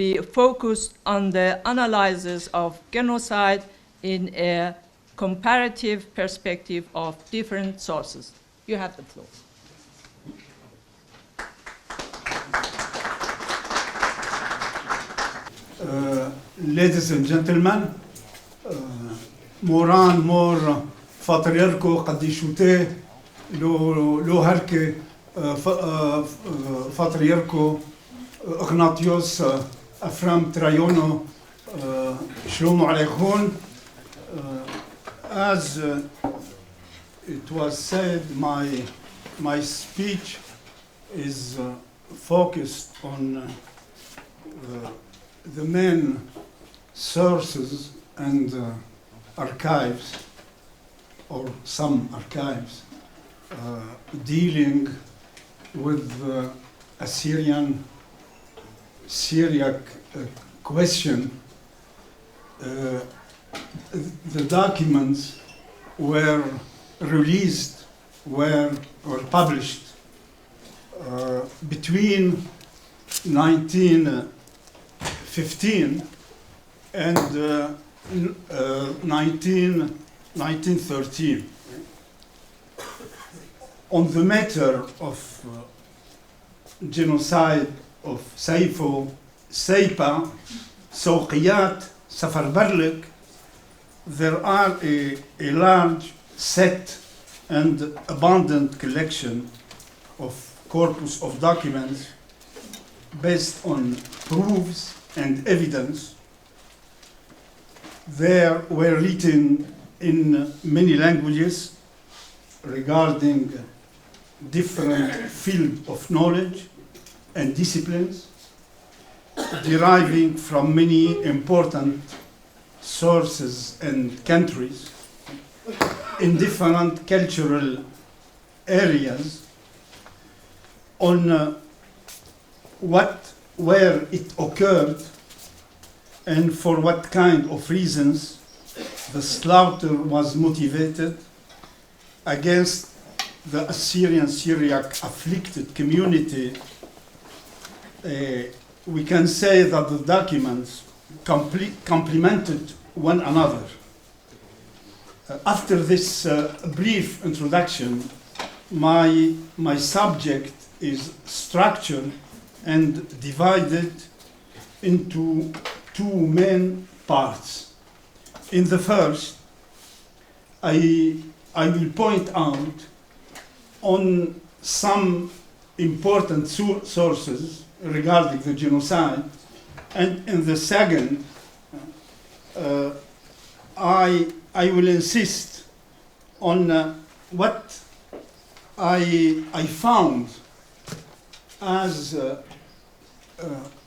be focused on the analysis of genocide in a comparative perspective of different sources. You have the floor. Ladies and gentlemen, more and more فاطريركو قد يشوتي لو هركي فاطريركو اغناطيوس افرام ترايونو شلومو عليكم. As it was said, my speech is focused on the main sources and archives, or some archives, dealing with the Syriac question. The documents were released, were published between 1915 and 1913 on the matter of genocide of Seyfo, Seypa, Sowqiyat, Safarbarlik. There are a large set and abundant collection of corpus of documents based on proofs and evidence. They were written in many languages regarding different fields of knowledge and disciplines, deriving from many important sources and countries in different cultural areas on where it occurred and for what kind of reasons the slaughter was motivated against the Assyrian Syriac afflicted community. We can say that the documents complemented one another. After this brief introduction, my subject is structured and divided into two main parts. In the first, I will point out on some important sources regarding the genocide, and in the second, I will insist on what I found as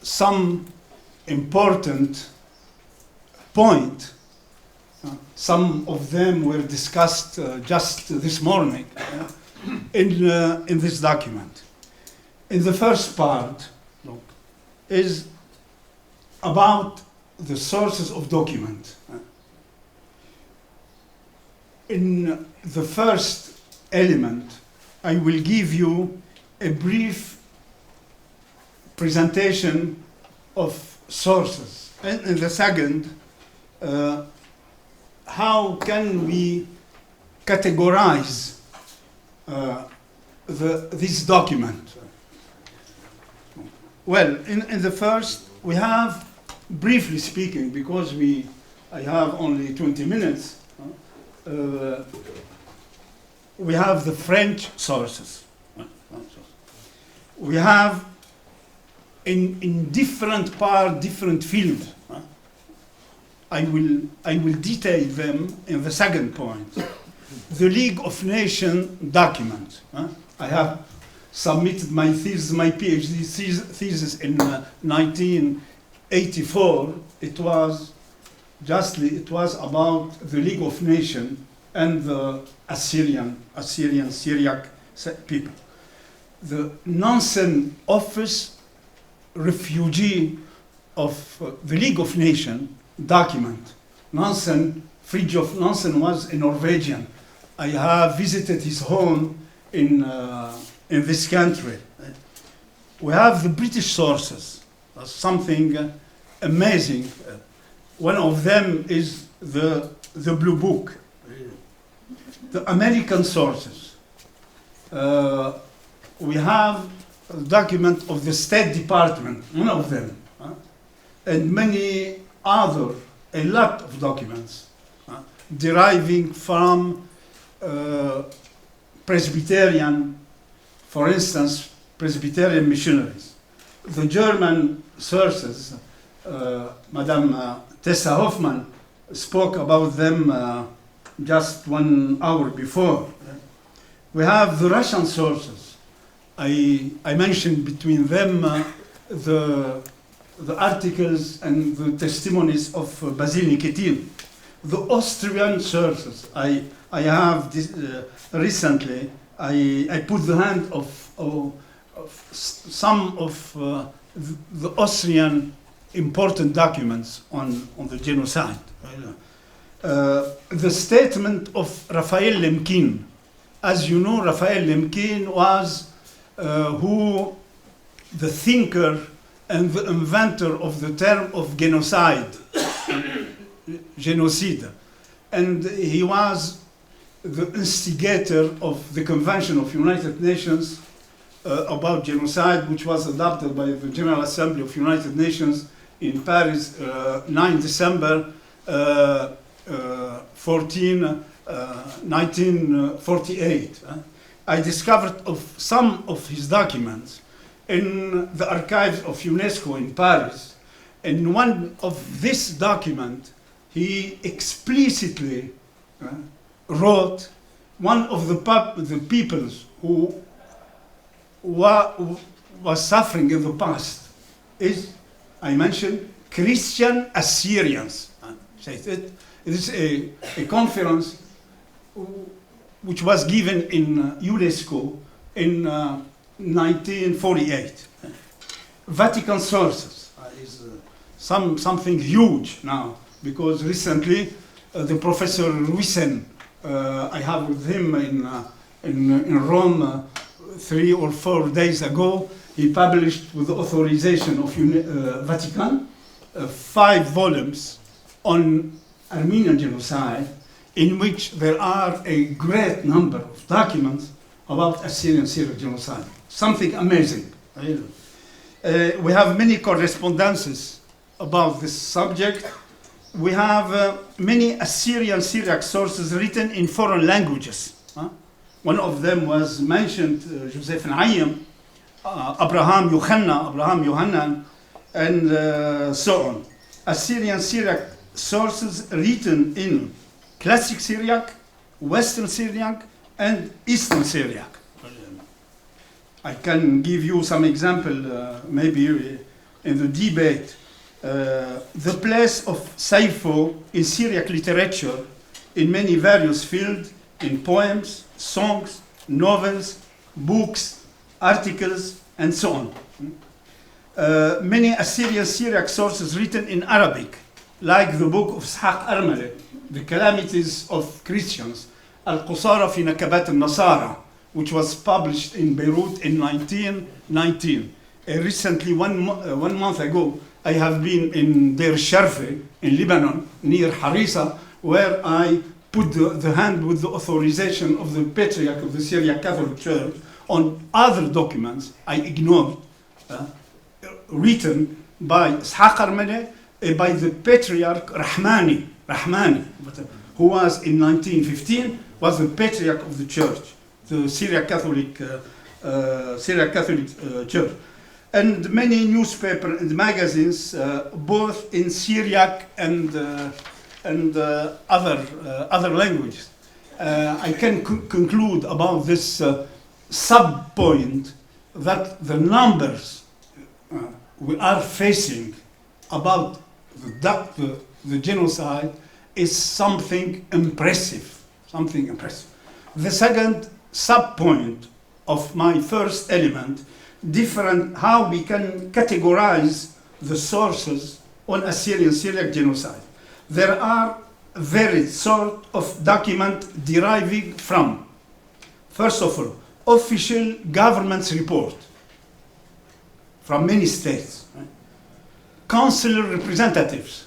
some important point. Some of them were discussed just this morning in this document. In the first part is about the sources of document. In the first element, I will give you a brief presentation of sources. And in the second, how can we categorize this document? Well, in the first, we have, briefly speaking, because I have only 20 minutes, we have the French sources. We have in different fields. I will detail them in the second point. The League of Nations document. I have submitted my thesis, my PhD thesis in 1984. It was about the League of Nations and the Assyrian Syriac people. The Nansen office refugee of the League of Nations document. Fridtjof Nansen was a Norwegian. I have visited his home in this country. We have the British sources. something amazing. One of them is the Blue Book, the American sources. We have a document of the State Department, one of them, and many other, a lot of documents deriving from Presbyterian, for instance, Presbyterian missionaries. The German sources, Madame Tessa Hoffmann spoke about them just 1 hour before. We have the Russian sources. I mentioned between them the articles and the testimonies of Basil Nikitin. The Austrian sources, I have this, recently, I put the hand of some of the Austrian important documents on the genocide. The statement of Raphael Lemkin. As you know, Raphael Lemkin was the thinker and the inventor of the term of genocide, genocide. And he was the instigator of the Convention of United Nations about genocide, which was adopted by the General Assembly of United Nations in Paris, 9 December 1948. I discovered some of his documents in the archives of UNESCO in Paris. In one of this document, he explicitly wrote one of the peoples who was suffering in the past is, I mentioned, Christian Assyrians. It is a conference which was given in UNESCO in 1948. Vatican sources is something huge now, because recently the Professor Ruisen, I have with him in Rome 3 or 4 days ago, he published with the authorization of Vatican 5 volumes on Armenian genocide, in which there are a great number of documents about Assyrian-Syriac genocide. Something amazing. We have many correspondences about this subject. We have many Assyrian-Syriac sources written in foreign languages. One of them was mentioned, Joseph Naim, Abraham Yohanan, and so on. Assyrian-Syriac sources written in Classic Syriac, Western Syriac, and Eastern Syriac. I can give you some example, maybe in the debate. The place of Seyfo in Syriac literature in many various fields, in poems, songs, novels, books, articles, and so on. Many Assyrian-Syriac sources written in Arabic, like the book of Ishaq Armale, The Calamities of Christians, Al-Qusara fi Nakabat al-Nasara, which was published in Beirut in 1919. Recently, one month ago, I have been in Deir Sharfe in Lebanon, near Harissa, where I put the hand with the authorization of the Patriarch of the Syriac Catholic Church on other documents I ignored, written by Ishaq Armale, by the Patriarch Rahmani, who was in 1915, was the Patriarch of the Church, the Syriac Catholic Church. And many newspapers and magazines, both in Syriac and other languages. I can conclude about this sub-point that the numbers we are facing about the genocide is something impressive, The second sub-point of my first element, how we can categorize the sources on Assyrian-Syriac genocide. There are varied sort of document deriving from, first of all, official government's report from many states. Right? consular representatives,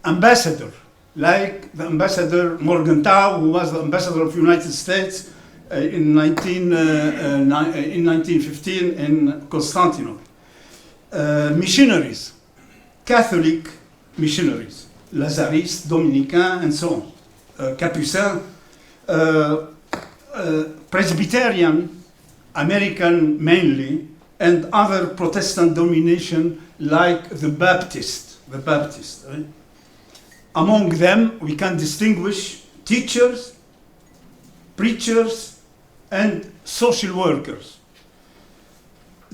ambassador, like the ambassador Morgenthau, who was the ambassador of the United States in 1915 in Constantinople. Missionaries, Catholic missionaries, Lazaristes, Dominicains, and so on, Capucins, Presbyterian, American mainly, and other Protestant domination like the Baptist, right? Among them, we can distinguish teachers, preachers, and social workers.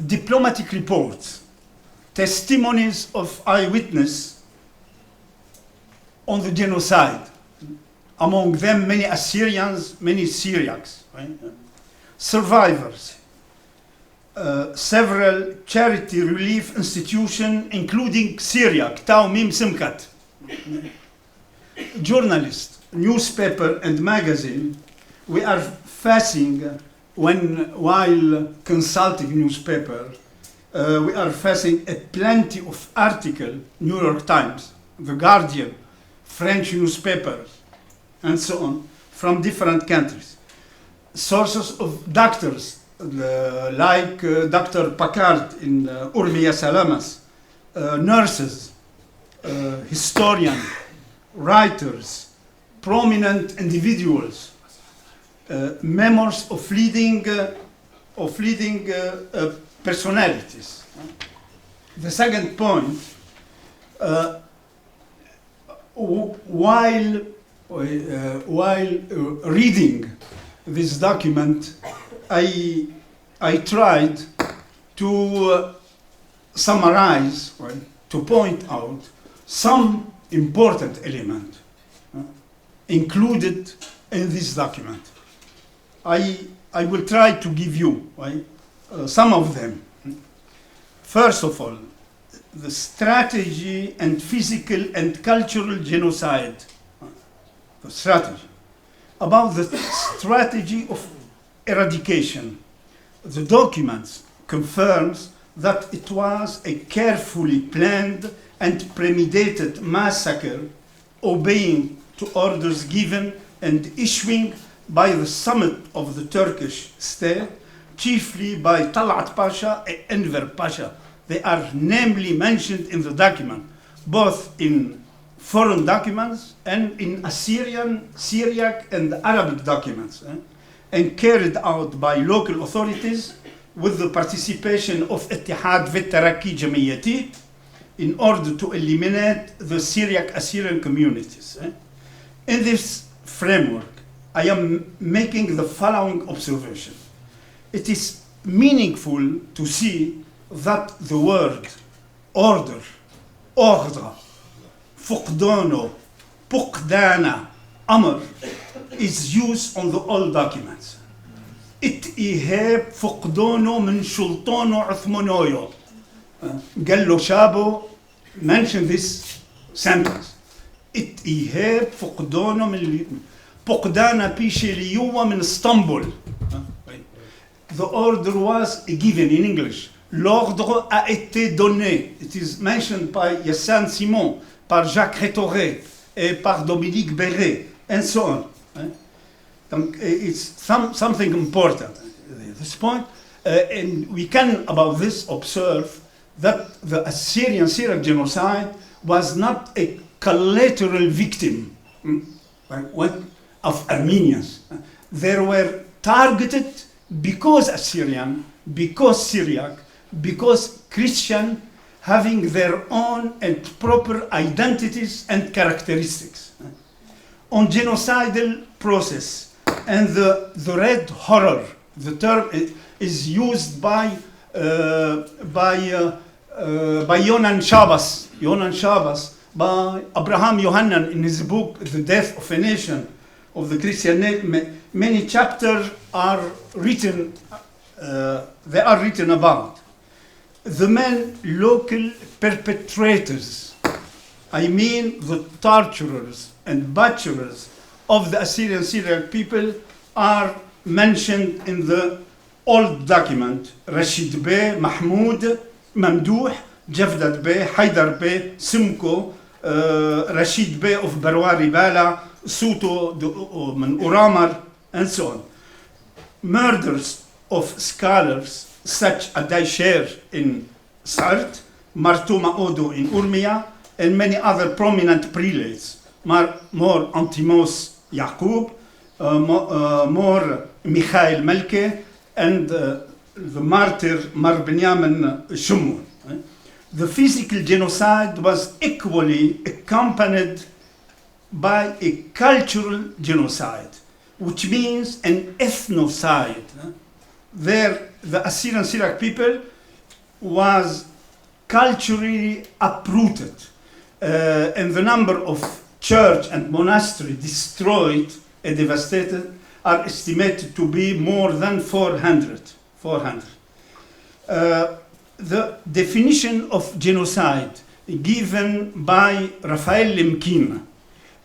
Diplomatic reports, testimonies of eyewitnesses on the genocide. Among them, many Assyrians, many Syriacs, right? Survivors, several charity relief institutions, including Syriac, Tau Mim Simkat. Journalists, newspaper and magazine, we are facing, while consulting newspaper, we are facing a plenty of articles, New York Times, The Guardian, French newspapers, and so on, from different countries. Sources of doctors, like Dr. Packard in Urmia Salamas, nurses, historians, writers, prominent individuals, members of leading personalities. The second point, while reading this document, I tried to summarize, right, to point out some important element included in this document. I will try to give you, right, some of them. First of all, the strategy and physical and cultural genocide. The strategy. About the strategy of eradication, the documents confirms that it was a carefully planned and premeditated massacre, obeying to orders given and issuing by the summit of the Turkish state, chiefly by Talat Pasha and Enver Pasha. They are namely mentioned in the document, both in foreign documents and in Assyrian, Syriac, and Arabic documents, and carried out by local authorities with the participation of Ittihad Taraqi Jamiyati in order to eliminate the Syriac Assyrian communities. In this framework, I am making the following observation. It is meaningful to see that the word order, ordre, فقدانه, فقدانا, أمر is used on the all documents. إيهاب فقدانه من سلطانه عثمانيو. قال له شابو mention this sentence. إيهاب فقدانه من فقدانا بيشيليوه من اسطنبول. The order was given in English. L'ordre a été donné. It is mentioned by Yassin Simon, par Jacques Rétoré, et par Dominique Béret, and so on. Donc, it's something important at this point. And we can, about this, observe that the Assyrian Syriac genocide was not a collateral victim of Armenians. They were targeted because Assyrian, because Syriac, because Christian, having their own and proper identities and characteristics. On genocidal process and the red horror, the term is used by Yonan Shabas, by Abraham Yohanan in his book, The Death of a Nation, of the Christian name. Many chapters are written, they are written about. The main local perpetrators, I mean the torturers and butchers of the Assyrian Syriac people, are mentioned in the old document. Rashid Bey, Mahmoud, Mamdouh, Jevdat Bey, Haidar Bey, Simco, Rashid Bey of Barwari Bala, Suto من Uramar, and so on. Murders of scholars such as Daisher in Sart, Martuma Odo in Urmia, and many other prominent prelates, more Antimos Yaqub, more Mikhail Melke, and the martyr Mar Binyamin Shumun. The physical genocide was equally accompanied by a cultural genocide, which means an ethnocide. There, the Assyrian Syriac people was culturally uprooted, and the number of church and monastery destroyed and devastated are estimated to be more than 400. The definition of genocide given by Raphael Lemkin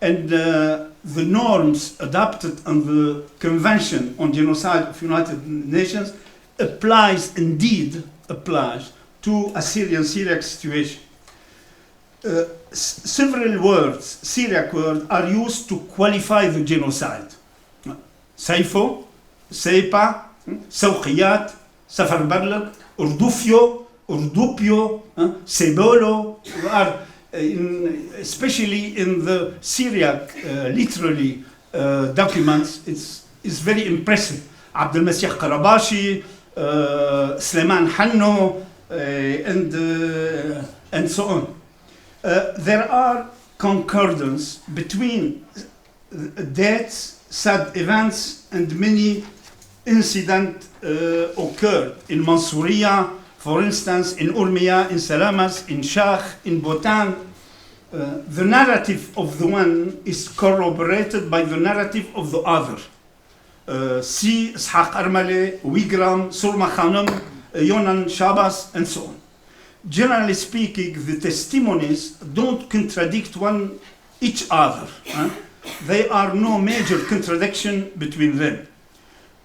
and the norms adopted on the Convention on Genocide of United Nations applies to Assyrian Syriac situation. Several words, Syriac words, are used to qualify the genocide. Seyfo, Seypa, Sawqiyat, Safarbarlak, Urdupio, Sebolo, are especially in the Syriac literary documents, it's very impressive. Abdel Masih Karabashi, Sleman Hanno, and so on. There are concordance between dates, sad events, and many incidents occurred in Mansouriya, for instance, in Urmia, in Salamas, in Shah, in Botan. The narrative of the one is corroborated by the narrative of the other. See Ishaq Armale, Wigram, Surma Khanum, Yonan Shabas, and so on. Generally speaking, the testimonies don't contradict each other. There are no major contradiction between them.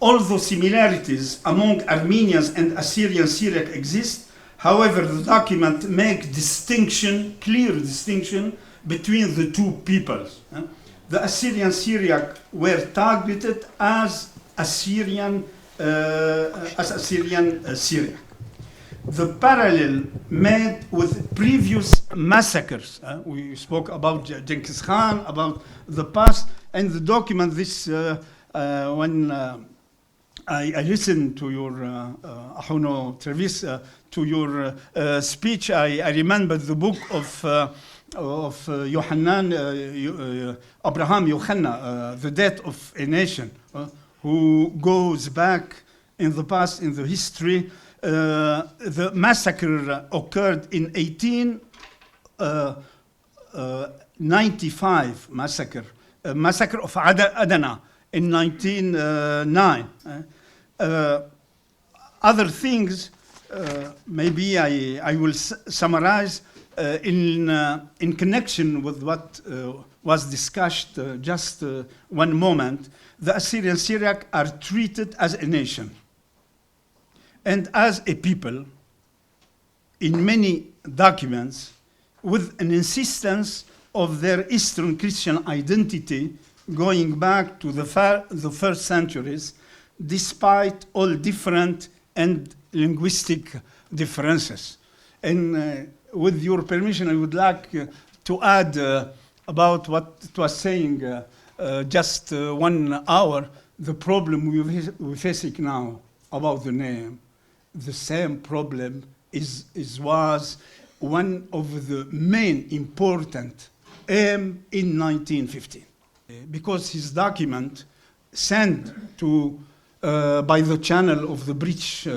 Although similarities among Armenians and Assyrian Syriac exist, however, the document makes clear distinction between the two peoples. The Assyrian Syriac were targeted as Assyrian Syriac. The parallel made with previous massacres. We spoke about Genghis Khan, about the past, and the document when I listened to your Ahono Trevis, to your speech, I remembered the book of Yohanan, Abraham Yohanna, The Death of a Nation, who goes back in the past, in the history. The massacre occurred in 1895, massacre of Adana in 1909. Other things, maybe I will summarize in connection with what was discussed just one moment. The Assyrian Syriac are treated as a nation and as a people in many documents, with an insistence of their Eastern Christian identity going back to the first centuries, despite all different and linguistic differences. And with your permission, I would like to add about what it was saying just 1 hour, the problem we're facing now about the name. The same problem was one of the main important aim in 1915. Because his document sent to by the channel of the British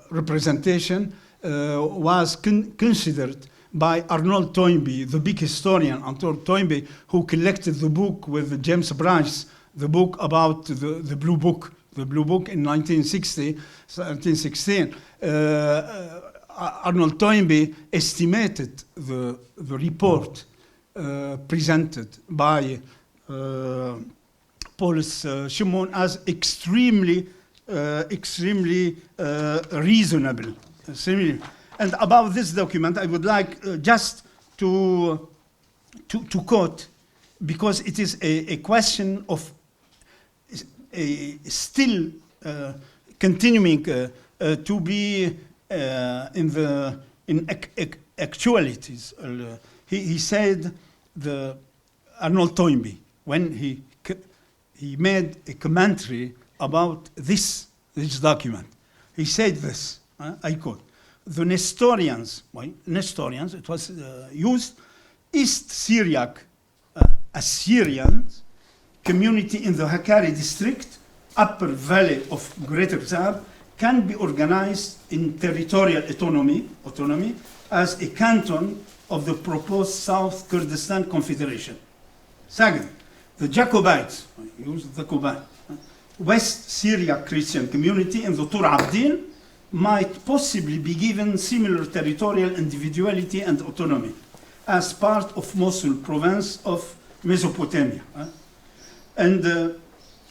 representation was considered by Arnold Toynbee, the big historian, Arnold Toynbee, who collected the book with James Bryce, the book about the Blue Book. The Blue Book in 1916. Arnold Toynbee estimated the report presented by Paulus Shimon as extremely reasonable. And about this document, I would like just to quote, because it is a question of still continuing to be in actualities. He said, Arnold Toynbee, when he made a commentary about this document, he said this, I quote, the Nestorians, it was used, East Syriac Assyrian community in the Hakkari district, upper valley of Greater Zab, can be organized in territorial autonomy as a canton of the proposed South Kurdistan Confederation. Second, the Jacobites, West Syria Christian community in the Tur Abdin might possibly be given similar territorial individuality and autonomy as part of Mosul province of Mesopotamia. And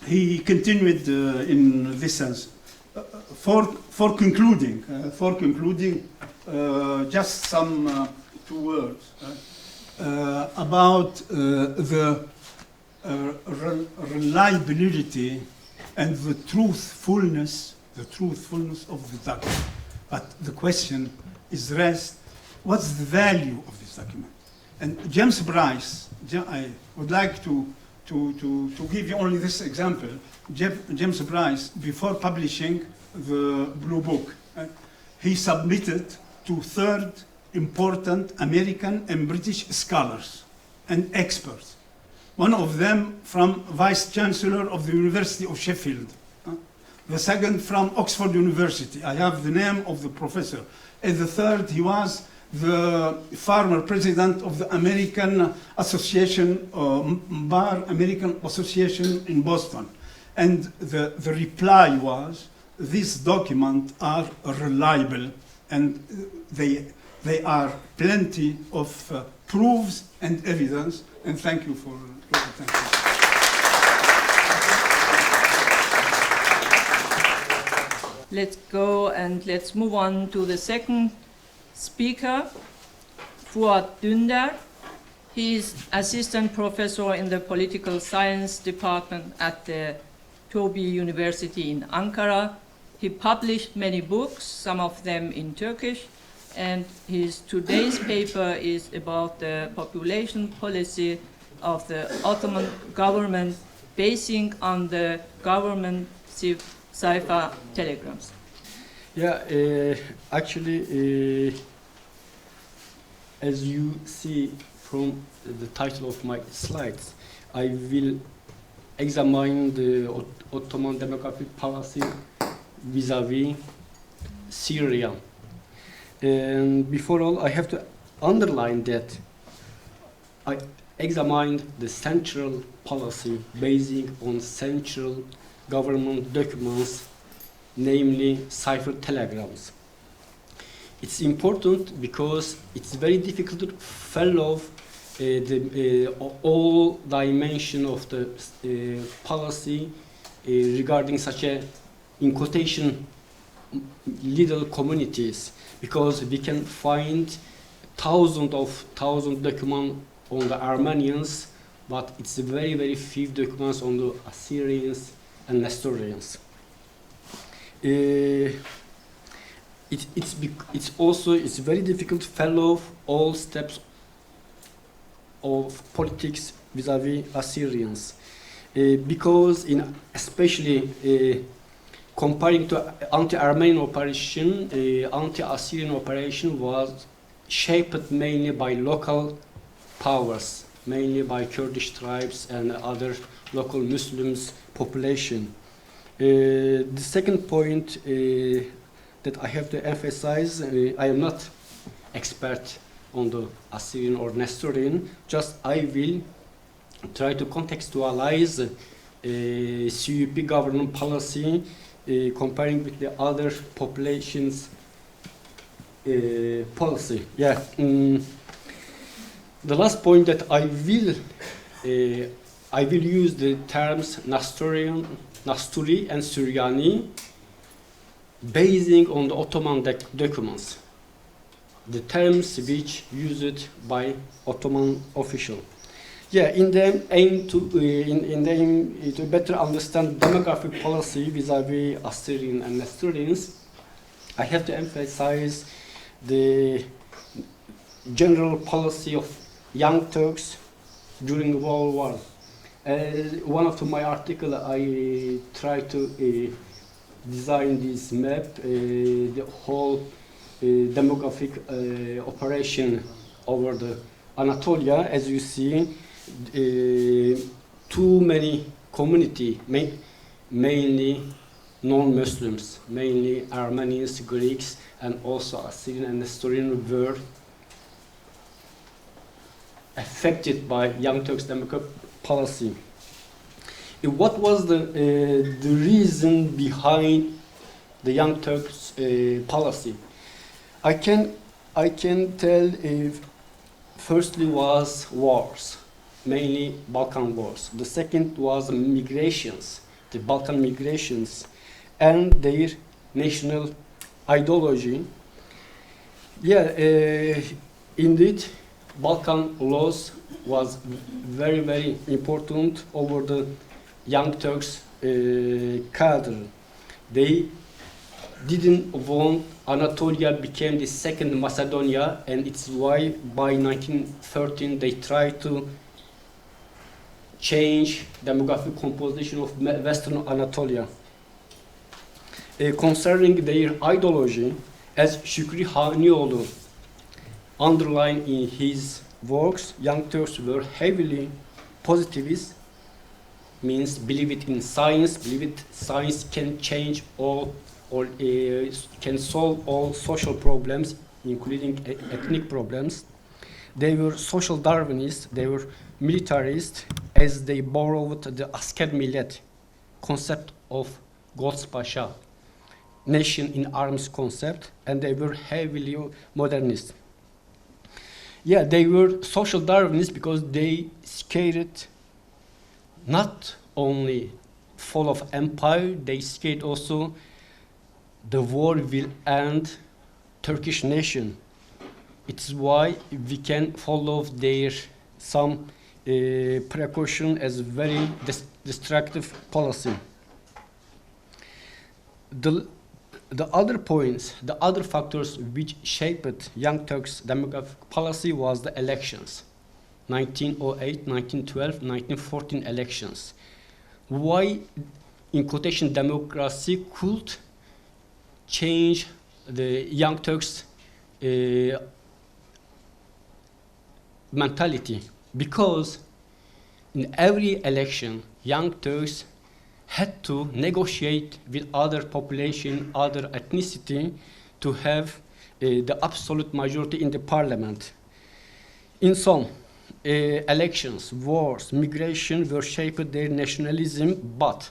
he continued in this sense. For concluding, just some 2 words about the reliability and the truthfulness of the document. But the question is raised, what's the value of this document? And James Bryce, I would like to give you only this example. James Bryce, before publishing the Blue Book, he submitted to 3 important American and British scholars and experts. One of them from Vice Chancellor of the University of Sheffield. The second from Oxford University. I have the name of the professor. And the third, he was the former president of the American Association, Bar American Association in Boston. And the reply was, these documents are reliable and they are plenty of proofs and evidence. And thank you for your attention. Let's go and let's move on to the second speaker, Fuat Dündar. He is assistant professor in the political science department at the Toby University in Ankara. He published many books, some of them in Turkish, and his today's paper is about the population policy of the Ottoman government basing on the government Seyfo telegrams. Yeah, actually, as you see from the title of my slides, I will examine the Ottoman demographic policy vis-à-vis Syria. And before all, I have to underline that I examined the central policy basing on central government documents, namely cipher telegrams. It's important because it's very difficult to follow all dimension of the policy regarding such a, in quotation, little communities, because we can find thousands documents on the Armenians, but it's very, very few documents on the Assyrians and Nestorians. It's very difficult to follow all steps of politics vis-à-vis Assyrians, because especially comparing to anti-Armenian operation, anti-Assyrian operation was shaped mainly by local powers, mainly by Kurdish tribes and other local Muslims population. The second point that I have to emphasize, I am not expert on the Assyrian or Nestorian, just I will try to contextualize CUP government policy comparing with the other populations policy. Yeah. The last point that I will use the terms Nestorian, Nasturi and Suryani basing on the Ottoman documents. the terms which used by Ottoman official. Yeah, in the aim to better understand demographic policy vis-à-vis Assyrian and Nestorians, I have to emphasize the general policy of Young Turks during World War. One of my articles, I try to design this map, the whole demographic operation over the Anatolia. As you see, too many community, mainly non-Muslims, mainly Armenians, Greeks, and also Assyrian and Nestorian were affected by Young Turks' demographic policy. What was the reason behind the Young Turks' policy? I can tell firstly was wars, mainly Balkan wars. The second was migrations, the Balkan migrations, and their national ideology. Yeah, indeed, Balkan laws was very, very important over the Young Turks' cadre. They didn't want Anatolia became the second Macedonia, and it's why by 1913 they tried to change demographic composition of Western Anatolia. Concerning their ideology, as Şükrü Hanioğlu underlined in his works, Young Turks were heavily positivist, means believe it in science, believe it science can change all or can solve all social problems, including ethnic problems. They were social Darwinists, they were militarists, as they borrowed the asker millet concept of God's Pasha, nation in arms concept, and they were heavily modernist. Yeah, they were social Darwinists because they scared not only fall of empire, they scared also the war will end Turkish nation. It's why we can follow their some precaution as very destructive policy. The other points, the other factors which shaped Young Turks' demographic policy was the elections. 1908, 1912, 1914 elections. Why, in quotation, democracy could change the Young Turks' mentality? Because in every election, Young Turks had to negotiate with other population, other ethnicity, to have the absolute majority in the parliament. In some elections, wars, migration were shaped their nationalism, but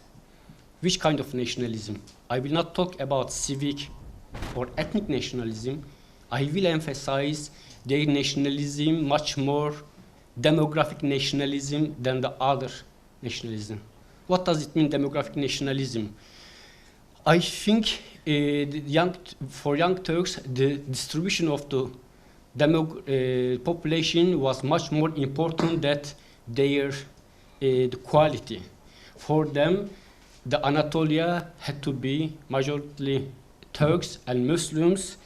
which kind of nationalism? I will not talk about civic or ethnic nationalism. I will emphasize their nationalism much more demographic nationalism than the other nationalism. What does it mean, demographic nationalism? I think for Young Turks, the distribution of the population was much more important than their the quality. For them, the Anatolia had to be majority Turks and Muslims.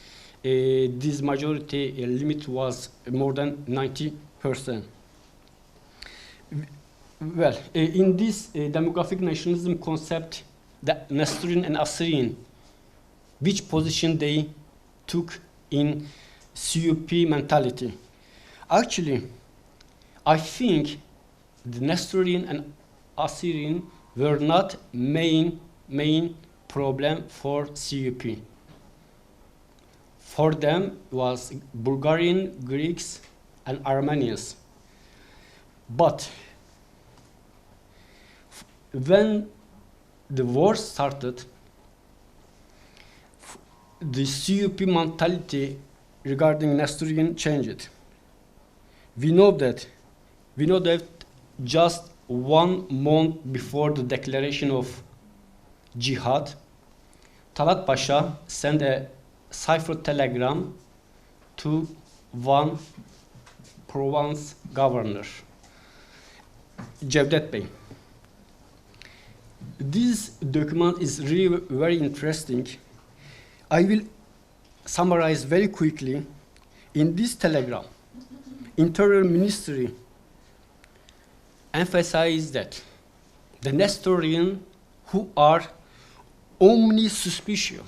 This majority limit was more than 90%. Well, in this demographic nationalism concept, the Nestorian and Assyrian, which position they took in CUP mentality? Actually, I think the Nestorian and Assyrian were not main problem for CUP. For them was Bulgarian, Greeks, and Armenians. But when the war started, the CUP mentality regarding Nestorian changed. We know that just 1 month before the declaration of jihad, Talat Pasha sent a Seyfo telegram to one province governor, Cevdet Bey. This document is really very interesting. I will summarize very quickly. In this telegram, Interior Ministry emphasized that the Nestorian who are omni-suspicious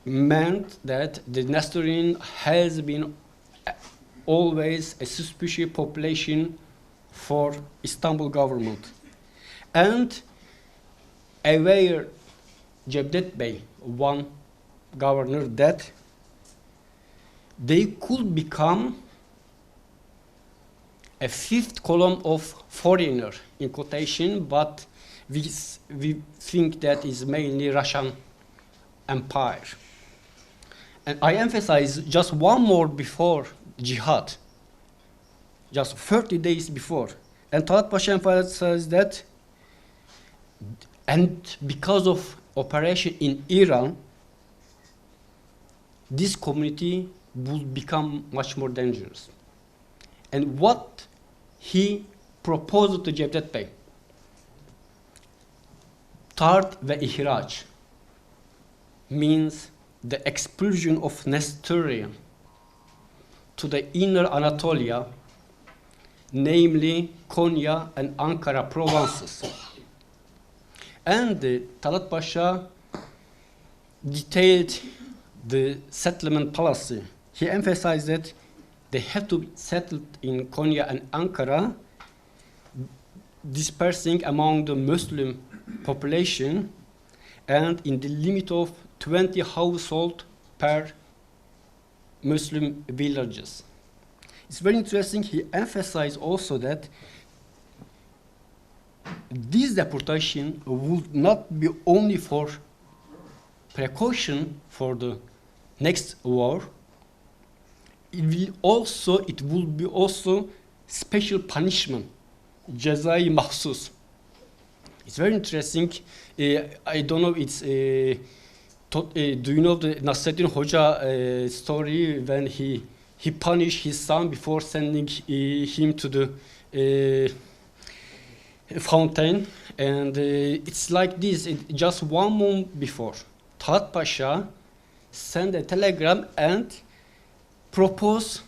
meant that the Nestorian has been always a suspicious population for Istanbul government. And aware Cevdet Bey, one governor, that they could become a fifth column of foreigner, in quotation, but we think that is mainly Russian Empire. And I emphasize just one more before jihad, just 30 days before. And Talat Pasha emphasized that, and because of operation in Iran, this community would become much more dangerous. And what he proposed to Cevdet Bey, Tard ve ihraç, means the expulsion of Nestorian to the inner Anatolia, namely Konya and Ankara provinces. And Talat Pasha detailed the settlement policy. He emphasized that they have to be settled in Konya and Ankara, dispersing among the Muslim population and in the limit of 20 households per Muslim villages. It's very interesting. He emphasized also that this deportation would not be only for precaution for the next war. It will be also special punishment, cezai mahsus. It's very interesting. I don't know. It's do you know the Nasreddin Hoca story when he punished his son before sending him to the fountain? And it's like this. Just 1 month before, Talat Pasha sent a telegram and proposed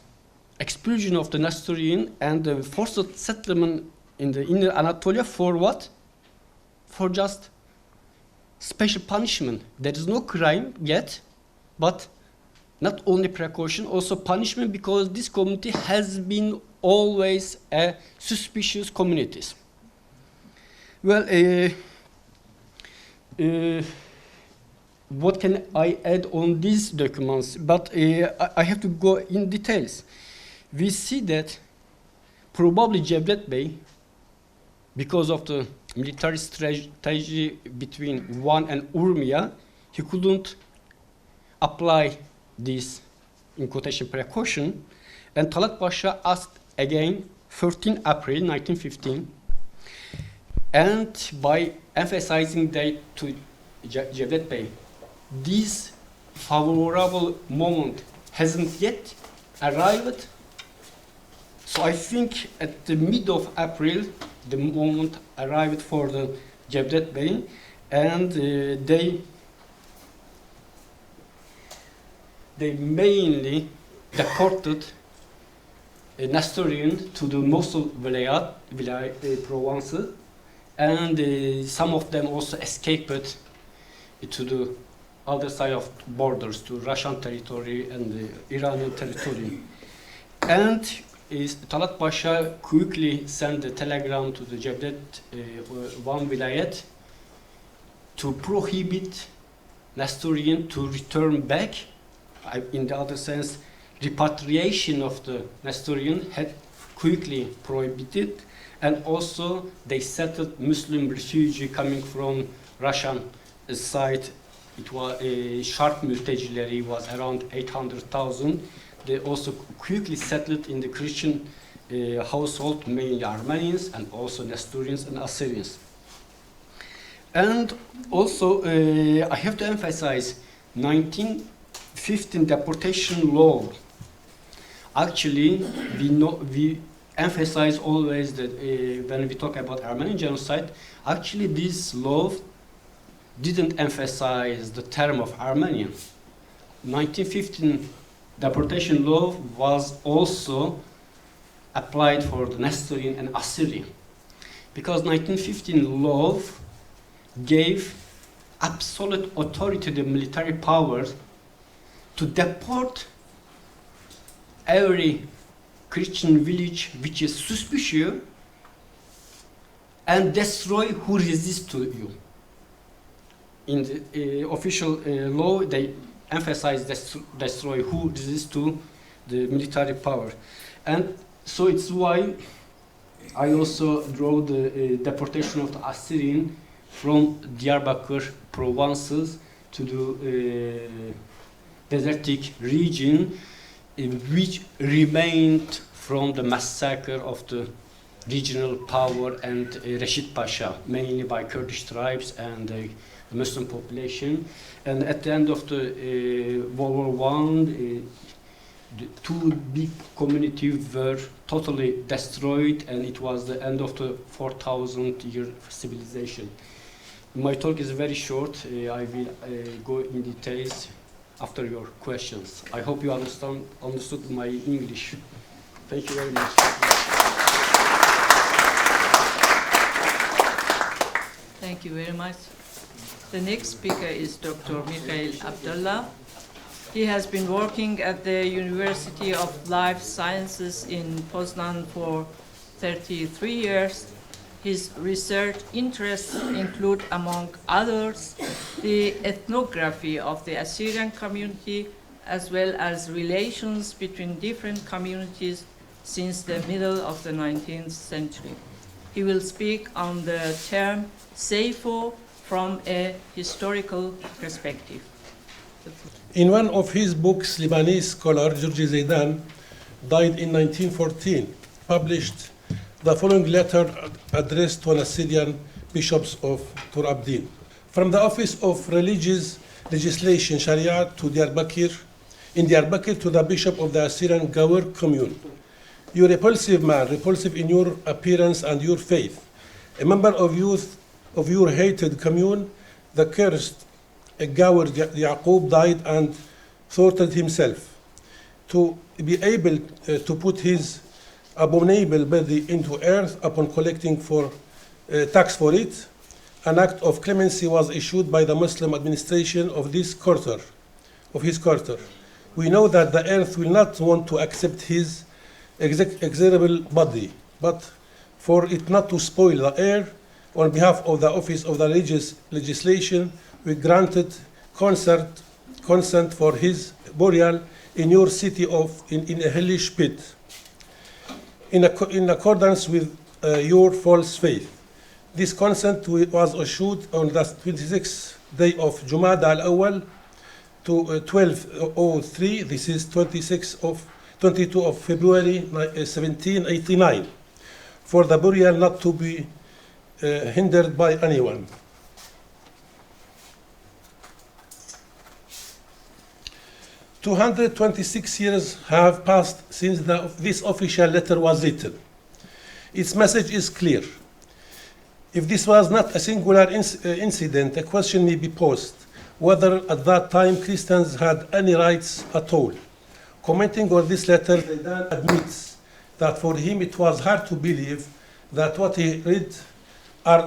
expulsion of the Nestorian and the forced settlement in the inner Anatolia for what? For just special punishment. There is no crime yet, but not only precaution, also punishment, because this community has been always a suspicious community. Well, what can I add on these documents? But I have to go in details. We see that probably Cevdet Bey, because of the military strategy between Van and Urmia, he couldn't apply this, in quotation, precaution. And Talat Pasha asked again, 13 April 1915, and by emphasizing that to Cevdet Bey, this favorable moment hasn't yet arrived. So I think at the mid of April, the moment arrived for the Cevdet Bey, and they mainly deported Nestorian to the Mosul Vilayet province, and some of them also escaped to the other side of borders, to Russian territory and the Iranian territory. And Talat Pasha quickly sent a telegram to the Cevdet Van Vilayet to prohibit Nestorian to return back. In the other sense, repatriation of the Nestorian had quickly prohibited, and also they settled Muslim refugees coming from Russian side. It was Sharp mültecileri was around 800,000. They also quickly settled in the Christian household, mainly Armenians and also Nestorians and Assyrians. And also, I have to emphasize, 19 1915 deportation law. Actually, we emphasize always that when we talk about Armenian genocide, actually this law didn't emphasize the term of Armenian. 1915 deportation law was also applied for the Nestorian and Assyrian, because 1915 law gave absolute authority to the military powers to deport every Christian village which is suspicious and destroy who resists to you. In the official law, they emphasize destroy who resists to the military power. And so it's why I also draw the deportation of the Assyrian from Diyarbakir provinces to the desertic region, which remained from the massacre of the regional power and Rashid Pasha, mainly by Kurdish tribes and the Muslim population. And at the end of the World War I, the two big communities were totally destroyed, and it was the end of the 4,000-year civilization. My talk is very short. I will go in details after your questions. I hope you understood my English. Thank you very much. Thank you very much. The next speaker is Dr. Mikhail Abdullah. He has been working at the University of Life Sciences in Poznan for 33 years. His research interests include, among others, the ethnography of the Assyrian community, as well as relations between different communities since the middle of the 19th century. He will speak on the term Seyfo from a historical perspective. In one of his books, Lebanese scholar Georgi Zaidan died in 1914, published the following letter addressed to an Assyrian bishops of Tur Abdin. From the Office of Religious Legislation, Sharia, to Diyarbakir, in Diyarbakir to the Bishop of the Assyrian Gawur commune. You repulsive man, repulsive in your appearance and your faith, a member of your hated commune, the cursed Gawur Yaqub died and thwarted himself to be able to put his abominable body into earth upon collecting for tax for it. An act of clemency was issued by the Muslim administration of his quarter. We know that the earth will not want to accept his execrable body, but for it not to spoil the air, on behalf of the Office of the Religious Legislation, we granted consent for his burial in your city in a hellish pit, in accordance with your false faith. This consent was issued on the 26th day of Jumada al-Awwal to 1203. This is 22 of February 1789, for the burial not to be hindered by anyone. Two 226 years have passed since this official letter was written. Its message is clear. If this was not a singular incident, a question may be posed whether at that time Christians had any rights at all. Commenting on this letter, Zaidan admits that for him it was hard to believe that what he read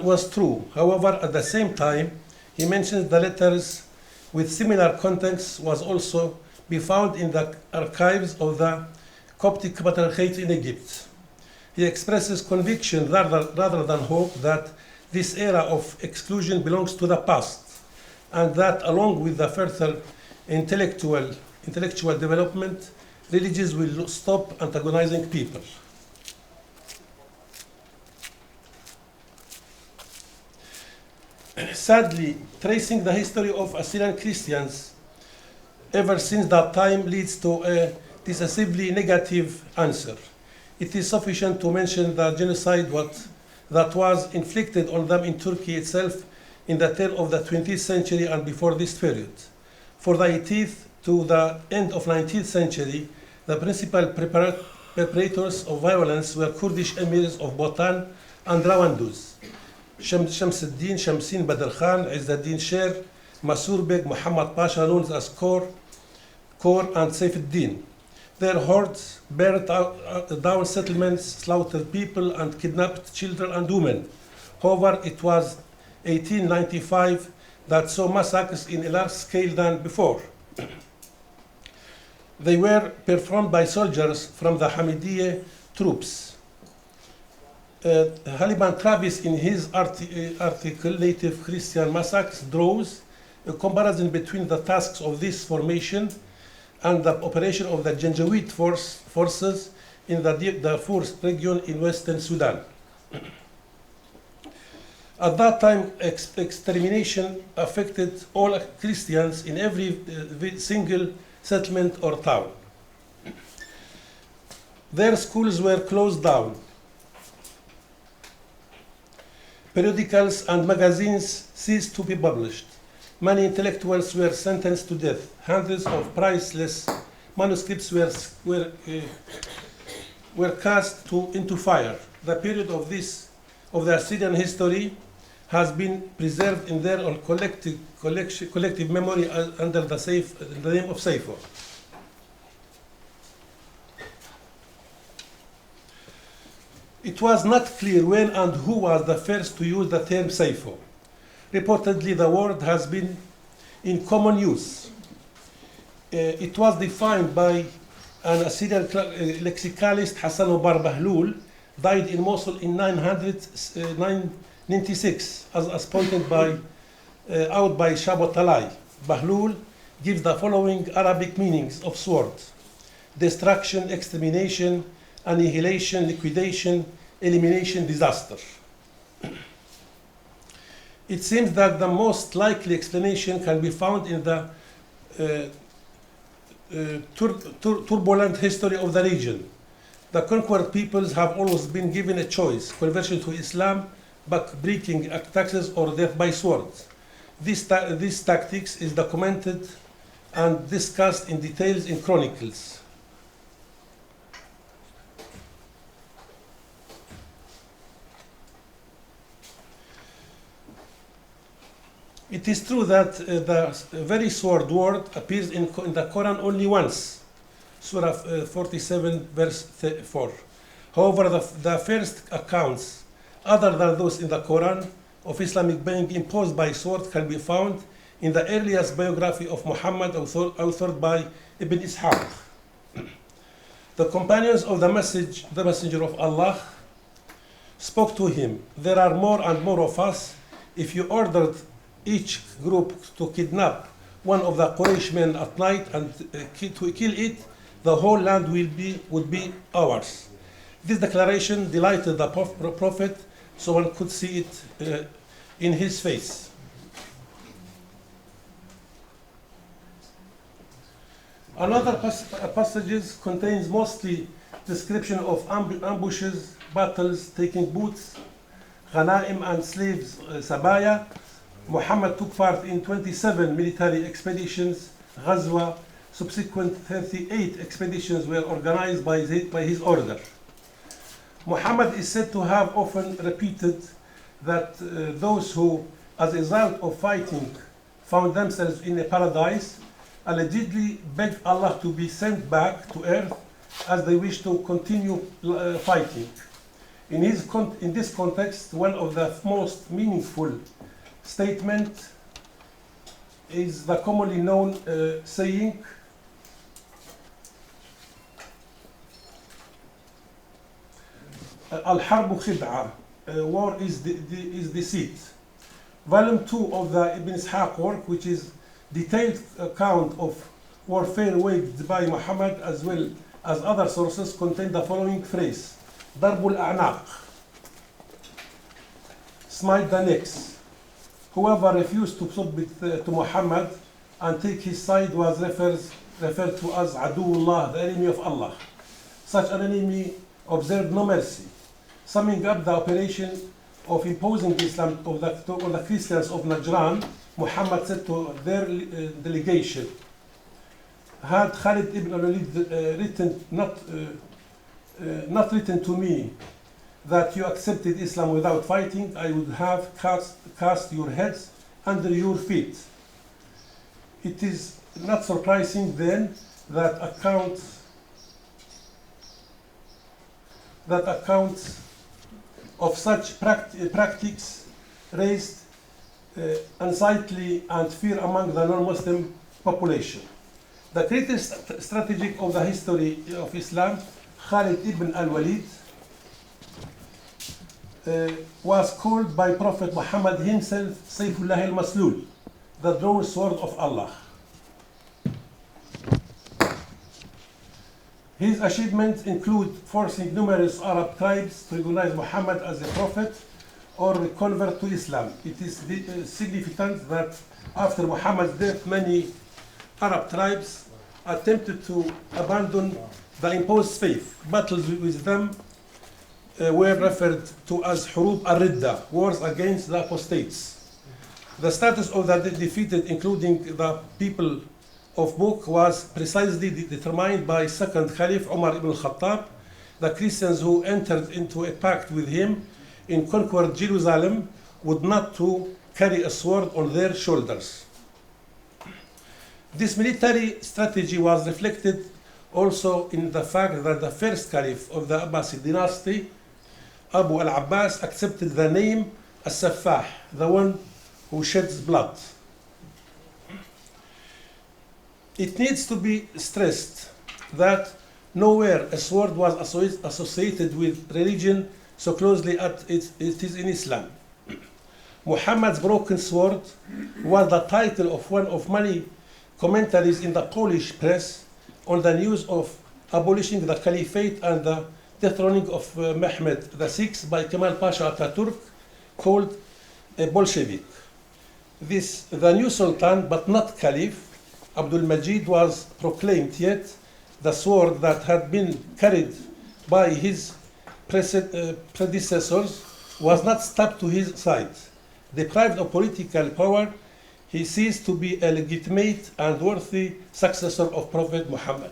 was true. However, at the same time, he mentions the letters with similar contents was also be found in the archives of the Coptic Patriarchate in Egypt. He expresses conviction rather than hope that this era of exclusion belongs to the past, and that along with the further intellectual development, religions will stop antagonizing people. Sadly, tracing the history of Assyrian Christians ever since that time leads to a decisively negative answer. It is sufficient to mention the genocide that was inflicted on them in Turkey itself in the turn of the 20th century and before this period. For the 18th to the end of 19th century, the principal perpetrators of violence were Kurdish emirs of Botan and Rawandus, Shamsuddin, Shamsin Badr Khan, Izzuddin Sher, Masur Beg, Muhammad Pasha, known as Kor, and Seyfuddin. Their hordes burned down settlements, slaughtered people, and kidnapped children and women. However, it was 1895 that saw massacres in a larger scale than before. They were performed by soldiers from the Hamidiyya troops. Haliban Travis, in his article, Native Christian Massacres, draws a comparison between the tasks of this formation and the operation of the Janjaweed forces in the Darfur region in western Sudan. At that time, extermination affected all Christians in every single settlement or town. Their schools were closed down. Periodicals and magazines ceased to be published. Many intellectuals were sentenced to death. Hundreds of priceless manuscripts were cast into fire. The period of the Assyrian history has been preserved in their own collective memory under the name of Seyfo. It was not clear when and who was the first to use the term Seyfo. Reportedly, the word has been in common use. It was defined by an Assyrian lexicalist, Hassan Bar Bahlul, died in Mosul in 996, as pointed out by Shabat Talai. Bahlul gives the following Arabic meanings of sword: destruction, extermination, annihilation, liquidation, elimination, disaster. It seems that the most likely explanation can be found in the turbulent history of the region. The conquered peoples have always been given a choice: conversion to Islam, back-breaking taxes, or death by sword. These tactics is documented and discussed in details in chronicles. It is true that the very sword word appears in the Quran only once, Surah 47, verse 4. However, the first accounts, other than those in the Quran, of Islamic being imposed by sword can be found in the earliest biography of Muhammad, authored by Ibn Ishaq. The companions of the messenger of Allah spoke to him, "There are more and more of us. If you ordered each group to kidnap one of the Quraysh men at night and to kill it, the whole land would be ours." This declaration delighted the Prophet, so one could see it in his face. Another passages contains mostly description of ambushes, battles, taking boots, ghanaim and slaves, sabaya. Muhammad took part in 27 military expeditions, Ghazwa. Subsequent 38 expeditions were organized by his order. Muhammad is said to have often repeated that those who, as a result of fighting, found themselves in a paradise, allegedly begged Allah to be sent back to earth as they wish to continue fighting. In this context, one of the most meaningful statement is the commonly known saying, Al-Harbu Khid'a, war is deceit. Volume 2 of the Ibn Ishaq work, which is detailed account of warfare waged by Muhammad as well as other sources, contain the following phrase: Darbul A'naq, smite the necks. Whoever refused to submit to Muhammad and take his side was referred to as Aduullah, the enemy of Allah. Such an enemy observed no mercy. Summing up the operation of imposing Islam on the Christians of Najran, Muhammad said to their delegation, had Khalid ibn al-Walid written, not written to me that you accepted Islam without fighting, I would have cast your heads under your feet. It is not surprising then that accounts of such practices raised anxiety and fear among the non-Muslim population. The greatest strategy of the history of Islam, Khalid ibn al-Walid, was called by Prophet Muhammad himself Seyfo al-Maslul, the drawn sword of Allah. His achievements include forcing numerous Arab tribes to recognize Muhammad as a prophet or convert to Islam. It is significant that after Muhammad's death, many Arab tribes attempted to abandon the imposed faith. Battles with them were referred to as Hurub al-Ridda, wars against the apostates. The status of the defeated, including the people of Book, was precisely determined by second Caliph Umar ibn al-Khattab. The Christians who entered into a pact with him in conquered Jerusalem would not to carry a sword on their shoulders. This military strategy was reflected also in the fact that the first Caliph of the Abbasid dynasty, Abu al-Abbas, accepted the name as-Saffah, the one who sheds blood. It needs to be stressed that nowhere a sword was associated with religion so closely as it is in Islam. Muhammad's broken sword was the title of one of many commentaries in the Polish press on the news of abolishing the caliphate and the dethroning of Mehmed VI by Kemal Pasha Ataturk, called a Bolshevik. The new Sultan, but not Caliph, Abdul Majid, was proclaimed, yet the sword that had been carried by his predecessors was not stabbed to his side. Deprived of political power, he ceased to be a legitimate and worthy successor of Prophet Muhammad.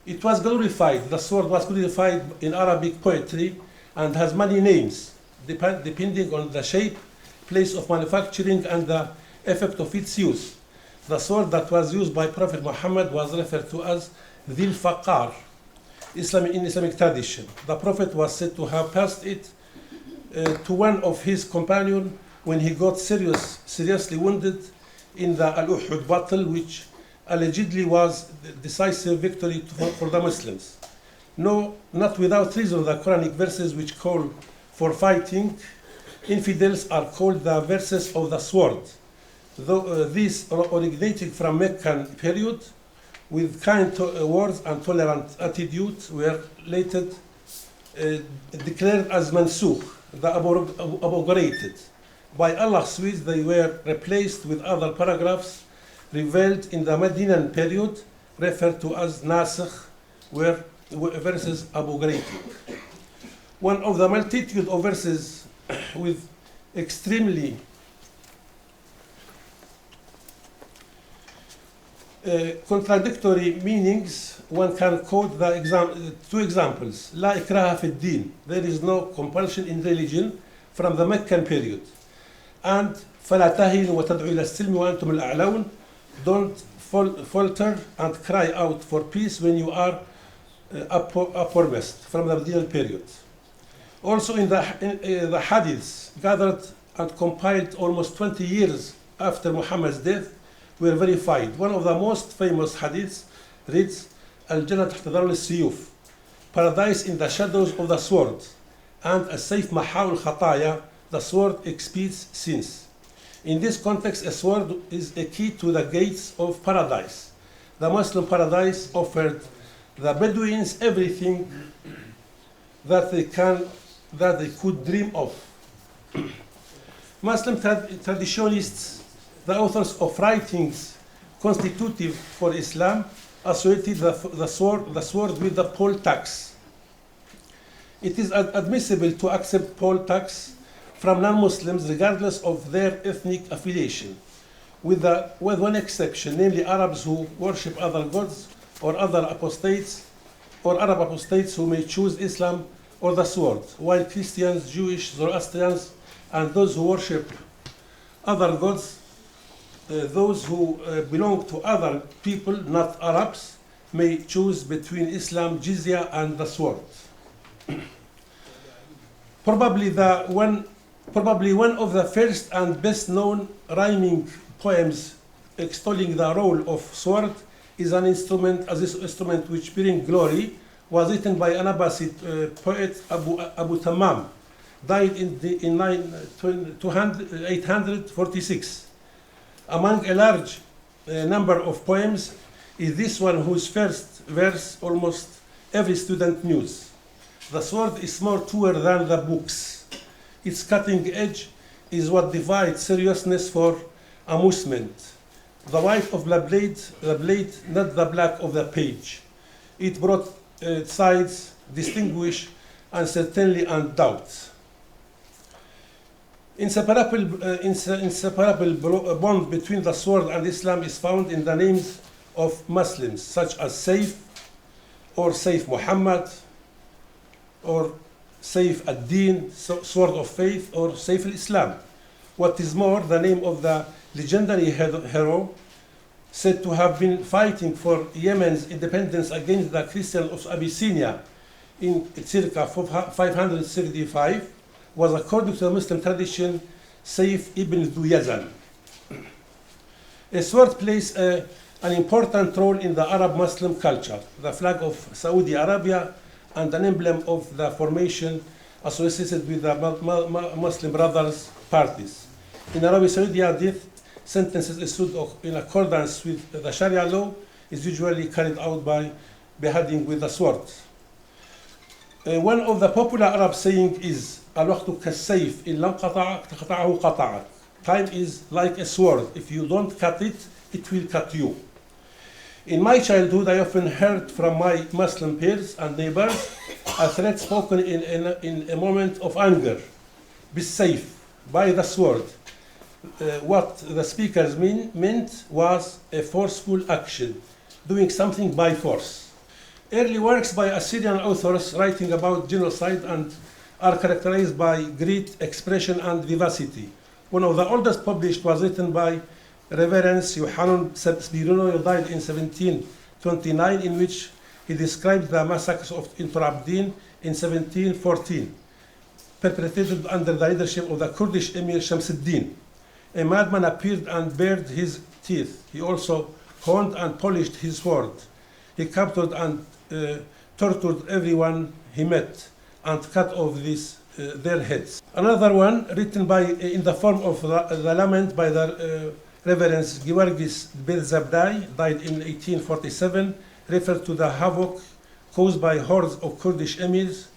It was glorified, the sword was glorified in Arabic poetry and has many names, depending on the shape, place of manufacturing, and the effect of its use. The sword that was used by Prophet Muhammad was referred to as Dhil Faqar in Islamic tradition. The Prophet was said to have passed it to one of his companions when he got seriously wounded in the Al-Uhud battle, which allegedly was the decisive victory for the Muslims. No, not without reason, the Quranic verses which call for fighting infidels are called the verses of the sword. Though these originating from Meccan period, with kind words and tolerant attitude, were later declared as mansukh, the abrogated. By Allah's will, they were replaced with other paragraphs revealed in the Medinan period, referred to as nasikh, were verses abrogated. One of the multitude of verses with extremely contradictory meanings, one can quote two examples. La ikraha fi din, there is no compulsion in religion, from the Meccan period. And فَلَا تَهِنُوا وَتَدْعُوا إِلَى السِّلْمِ وَأَنْتُمُ الْأَعْلَوْنَ, don't falter and cry out for peace when you are uppermost, from the Medinan period. Also in the hadiths gathered and compiled almost 20 years after Muhammad's death were verified. One of the most famous hadiths reads, Al-Jannah tahta dhilal as-siyuf, paradise in the shadows of the sword, and as-sayf mahawul khataya, the sword expiates sins. In this context, a sword is a key to the gates of paradise. The Muslim paradise offered the Bedouins everything that they could dream of. Muslim traditionalists, the authors of writings constitutive for Islam, associated the sword with the poll tax. It is admissible to accept poll tax from non-Muslims regardless of their ethnic affiliation, with one exception, namely Arabs who worship other gods or other apostates, or Arab apostates who may choose Islam or the sword, while Christians, Jewish, Zoroastrians, and those who worship other gods, those who belong to other people, not Arabs, may choose between Islam, jizya, and the sword. Probably one of the first and best known rhyming poems extolling the role of sword is this instrument which brings glory, was written by an Abbasid poet Abu Tamam, died in 846. Among a large number of poems is this one whose first verse almost every student knows. The sword is more truer than the books. Its cutting edge is what divides seriousness for amusement. The white of the blade, not the black of the page. It brought sides, distinguish, uncertainty, and doubt. Inseparable bond between the sword and Islam is found in the names of Muslims, such as Seyf, or Seyf Muhammad, or Seyf ad-Din, sword of faith, or Seyf al-Islam. What is more, the name of the legendary hero, said to have been fighting for Yemen's independence against the Christians of Abyssinia in circa 535, was, according to the Muslim tradition, Seyf ibn Dhu Yazan. A sword plays an important role in the Arab Muslim culture. The flag of Saudi Arabia and an emblem of the formation associated with the Muslim Brothers parties. In Arabia Saudi, death sentences issued in accordance with the Sharia law is usually carried out by beheading with a sword. One of the popular Arab saying is الوقت كالسيف إن لم تقطعه قطعك. Time is like a sword. If you don't cut it, it will cut you. In my childhood, I often heard from my Muslim peers and neighbors a threat spoken in a moment of anger. بالسيف, by the sword. What the speakers meant was a forceful action, doing something by force. Early works by Assyrian authors writing about genocide are characterized by great expression and vivacity. One of the oldest published was written by Reverend Yohanan Spirino, who died in 1729, in which he described the massacres of Tur Abdin in 1714, perpetrated under the leadership of the Kurdish Emir Shamsuddin. A madman appeared and bared his teeth. He also honed and polished his sword. He captured and tortured everyone he met and cut off their heads. Another one, written in the form of the lament by the Reverend Georgis Berzabdai, died in 1847, referred to the havoc caused by hordes of Kurdish emirs,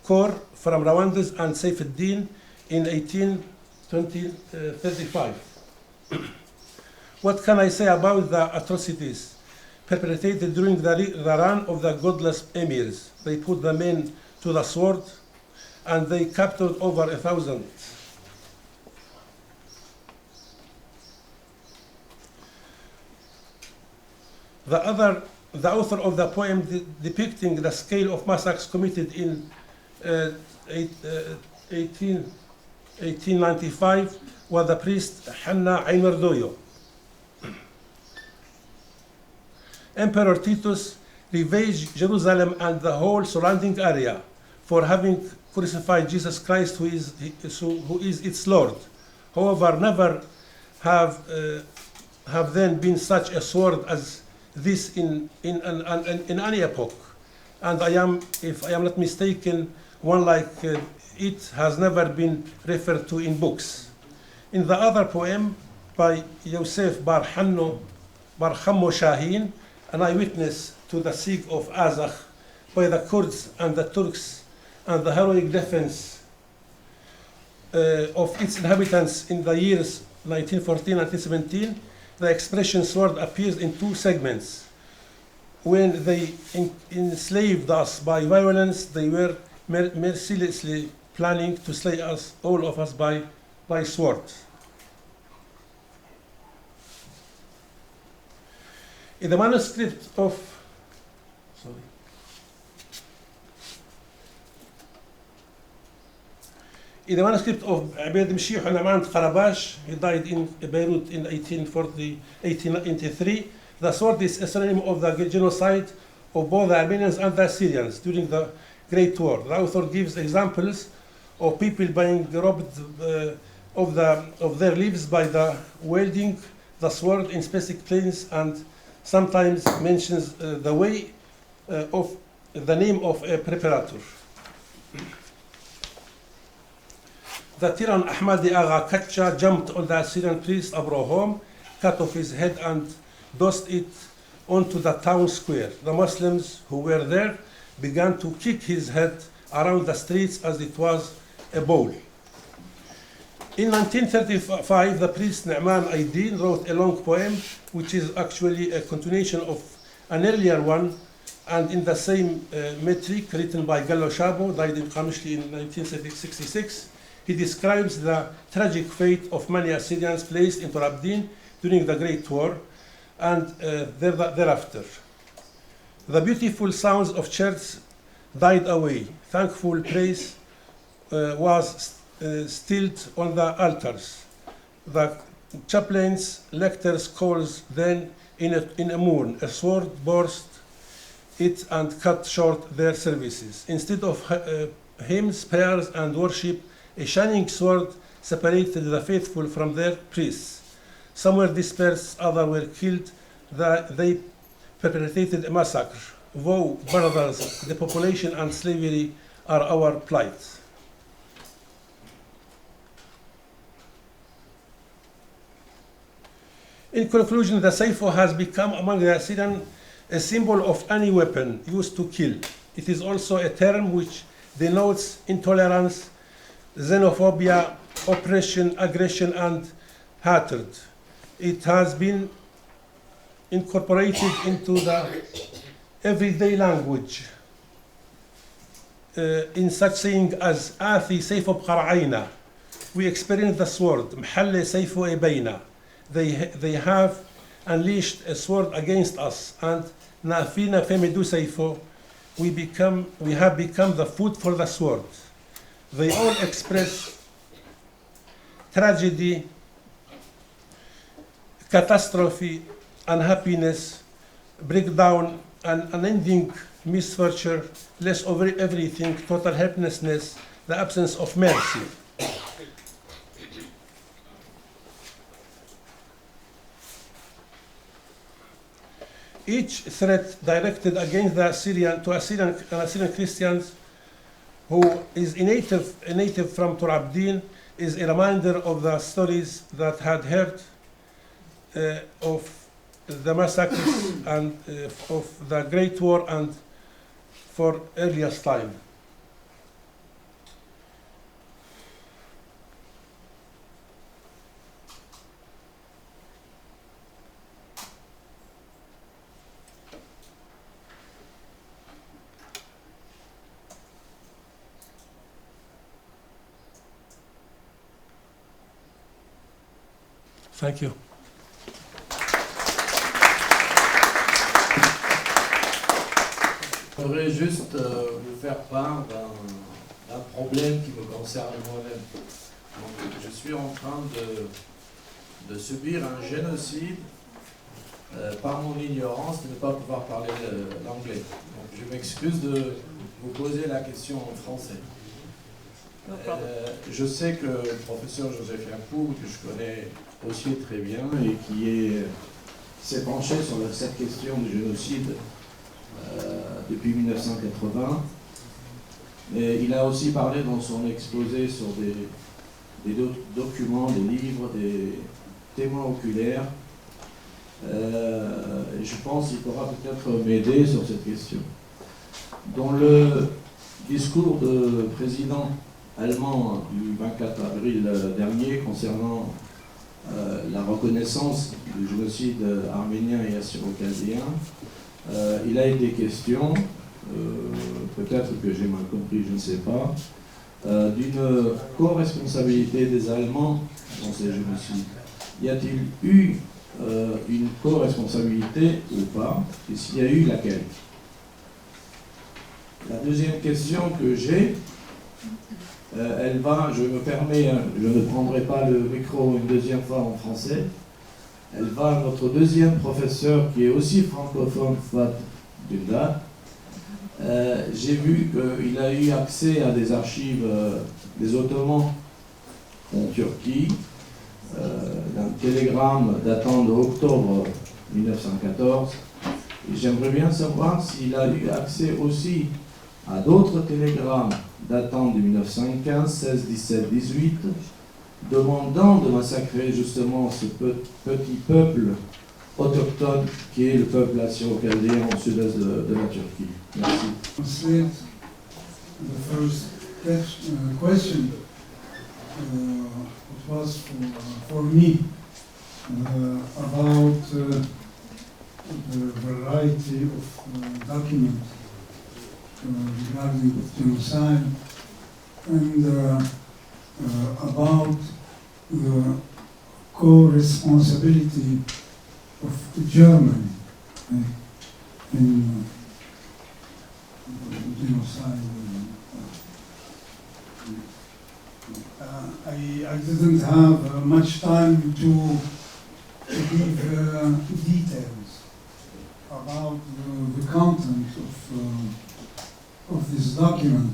Kor from Rwandas and Seyf ad-Din in 1835. What can I say about the atrocities perpetrated during the run of the godless emirs? They put the men to the sword, and they captured over 1,000. The author of the poem depicting the scale of massacres committed in 1895 was the priest Hanna Aymerdoyo. Emperor Titus ravaged Jerusalem and the whole surrounding area for having crucified Jesus Christ, who is its Lord. However, never have then been such a sword as this in any epoch. And if I am not mistaken, one like it has never been referred to in books. In the other poem by Yosef Bar Hammo Shaheen, an eyewitness to the siege of Azakh by the Kurds and the Turks and the heroic defense of its inhabitants in the years 1914-1917, the expression sword appears in two segments. When they enslaved us by violence, they were mercilessly planning to slay us, all of us, by sword. In the manuscript of Abeid Mshih Naman Karabash, he died in Beirut in 1893. The sword is a synonym of the genocide of both the Armenians and the Assyrians during the Great War. The author gives examples of people being robbed of their lives by the wielding the sword in specific places, and sometimes mentions the way of the name of a preparator. The Tiran Ahmadi Agha Kacha jumped on the Assyrian priest Abraham, cut off his head and tossed it onto the town square. The Muslims who were there began to kick his head around the streets as it was a ball. In 1935, the priest Na'man Aydin wrote a long poem, which is actually a continuation of an earlier one, and in the same metric, written by Gallo Shabo, died in Qamishli in 1966. He describes the tragic fate of many Assyrians placed into Rabdin during the Great War and thereafter. The beautiful sounds of church died away. Thankful praise was stilled on the altars. The chaplains, lectors, calls then in a mourn. A sword burst it and cut short their services. Instead of hymns, prayers, and worship, a shining sword separated the faithful from their priests. Some were dispersed, others were killed. They perpetrated a massacre. Woe, brothers, the population and slavery are our plight. In conclusion, the Seyfo has become among the Assyrians a symbol of any weapon used to kill. It is also a term which denotes intolerance, xenophobia, oppression, aggression, and hatred. It has been incorporated into the everyday language in such saying as Athi Seyfo b'qara'ayna. We experience the sword, Mhalle Seyfo ebayna. They have unleashed a sword against us, and Na'fina femidu Seyfo, we have become the food for the sword. They all express tragedy, catastrophe, unhappiness, breakdown, and unending misfortune, less over everything, total helplessness, the absence of mercy. Each threat directed against the Assyrian Christians who is a native from Turabdin is a reminder of the stories that had heard of the massacres and of the Great War and for earliest time. Thank you. Je voudrais juste vous faire part d'un problème qui me concerne moi-même. Je suis en train de subir un génocide par mon ignorance de ne pas pouvoir parler l'anglais. Donc je m'excuse de vous poser la question en français. Je sais que le professeur Joseph Yacoub, que je connais aussi très bien et qui s'est penché sur cette question du génocide depuis 1980. Et il a aussi parlé dans son exposé sur des documents, des livres, des témoins oculaires. Et je pense qu'il pourra peut-être m'aider sur cette question. Dans le discours du président allemand du 24 avril dernier concernant la reconnaissance du génocide arménien et assyro-chaldéen, il a été question, peut-être que j'ai mal compris, je ne sais pas, d'une co-responsabilité des Allemands dans ces génocides. Y a-t-il eu une co-responsabilité ou pas? Et s'il y a eu, laquelle? La deuxième question que j'ai, elle va, je me permets, je ne prendrai pas le micro une deuxième fois en français, elle va à notre deuxième professeur qui est aussi francophone, Fouad Dündar. J'ai vu qu'il a eu accès à des archives des Ottomans en Turquie, d'un télégramme datant de octobre 1914. Et j'aimerais bien savoir s'il a eu accès aussi à d'autres télégrammes datant de 1915, 16, 17, 18, demandant de massacrer justement ce petit peuple autochtone qui est le peuple assyro-chaldéen au sud-est de la Turquie. Merci. Translate the first question. It was for me about the variety of documents regarding genocide and about the co-responsibility of Germany in genocide. I didn't have much time to give details about the content of this document,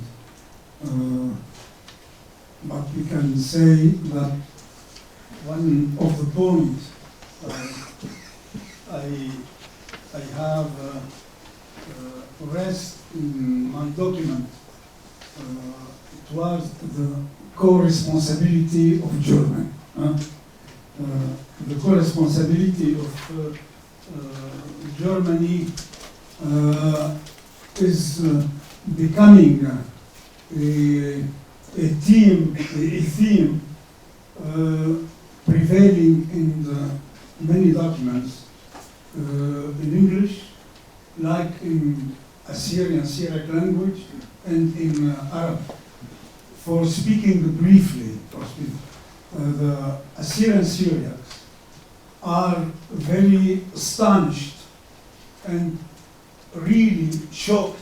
but we can say that one of the points I have rest in my document, it was the co-responsibility of Germany. The co-responsibility of Germany is becoming a theme prevailing in the many documents in English, like in Assyrian Syriac language and in Arabic. For speaking briefly, the Assyrian Syriacs are very astonished and really shocked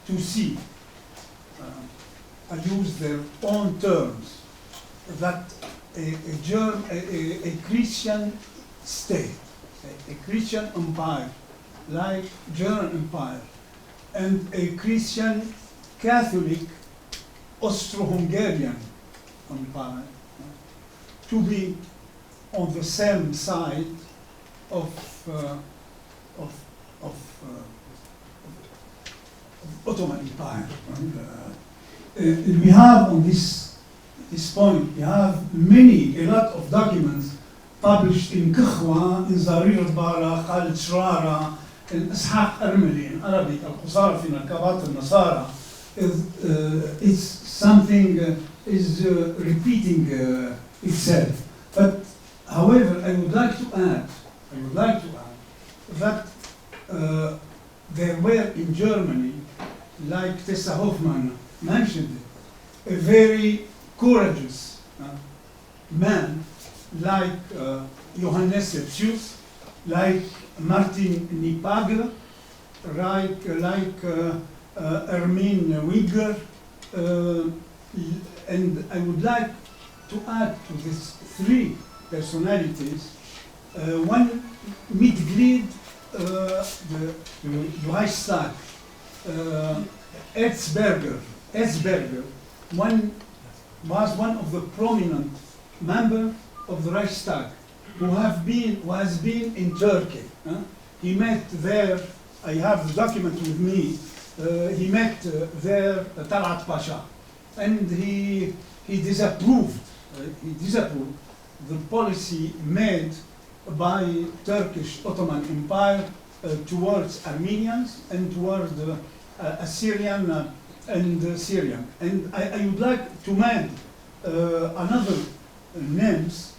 to see, I use their own terms, that a Christian state, a Christian empire, like German Empire, and a Christian Catholic Austro-Hungarian Empire, to be on the same side of Ottoman Empire. We have on this point, we have a lot of documents published in Kkhwa, in Zarir al-Bara, Khalid Shrara, in Ishaq Armeli, in Arabic, Al-Qusara fi Nakabat al-Nasara. It's something is repeating itself. But however, I would like to add that there were in Germany, like Tessa Hoffmann mentioned it, a very courageous man like Johannes Lepsius, like Martin Niepagel, like Ermin Wigger, and I would like to add to these three personalities one Mitglied the Reichstag, Erzberger, was one of the prominent members of the Reichstag who has been in Turkey. He met there, I have the document with me, he met there Talat Pasha, and he disapproved the policy made by Turkish Ottoman Empire towards Armenians and towards the Assyrian and Syrian. And I would like to add another names,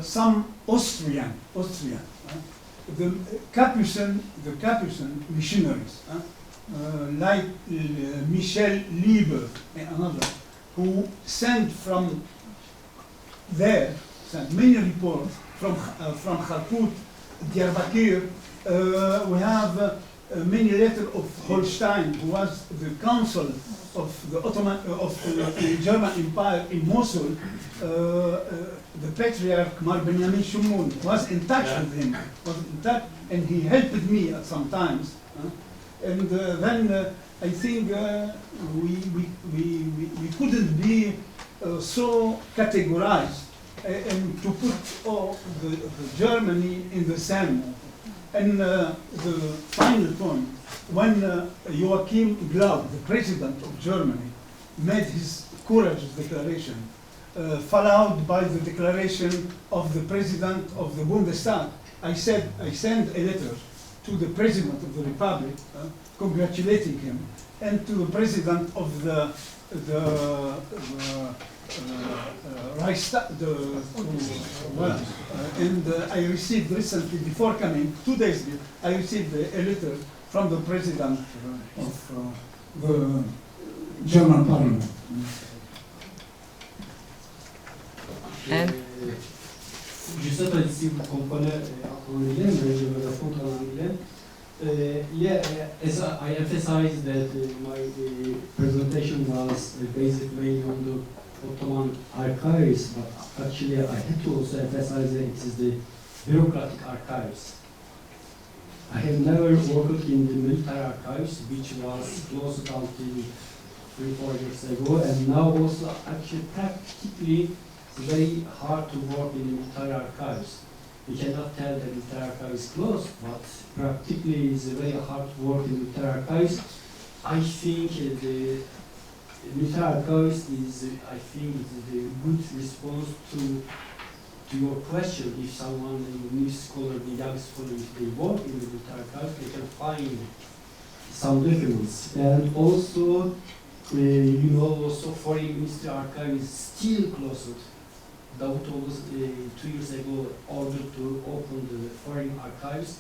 some Austrian, the Capuchin missionaries like Michel Lieber and another, who sent from there, sent many reports from Khartoum, Diyarbakir. We have many letters of Holstein, who was the consul of the Ottoman of the German Empire in Mosul. The patriarch Mar Benjamin Shumun was in touch with him, and he helped me at some times. And then I think we couldn't be so categorized and to put all the Germany in the same. And the final point, when Joachim Glauc, the president of Germany, made his courageous declaration, followed by the declaration of the president of the Bundestag, I sent a letter to the president of the republic, congratulating him, and to the president of the Reichstag, and I received recently, before coming, 2 days ago, I received a letter from the president of the German parliament. And Je sais pas si vous comprenez en anglais, mais je vais répondre en anglais. As I emphasized that my presentation was based mainly on the Ottoman archives, but actually I had to also emphasize that it is the bureaucratic archives. I have never worked in the military archives, which was closed until 3-4 years ago, and now also actually practically it's very hard to work in the military archives. We cannot tell that military archive is closed, but practically it's very hard to work in military archives. I think the military archives is, the good response to your question. If someone, the new scholar, the young scholar, if they work in the military archives, they can find some documents. And also, also foreign ministry archive is still closed. Davutoğlu was 2 years ago ordered to open the foreign archives.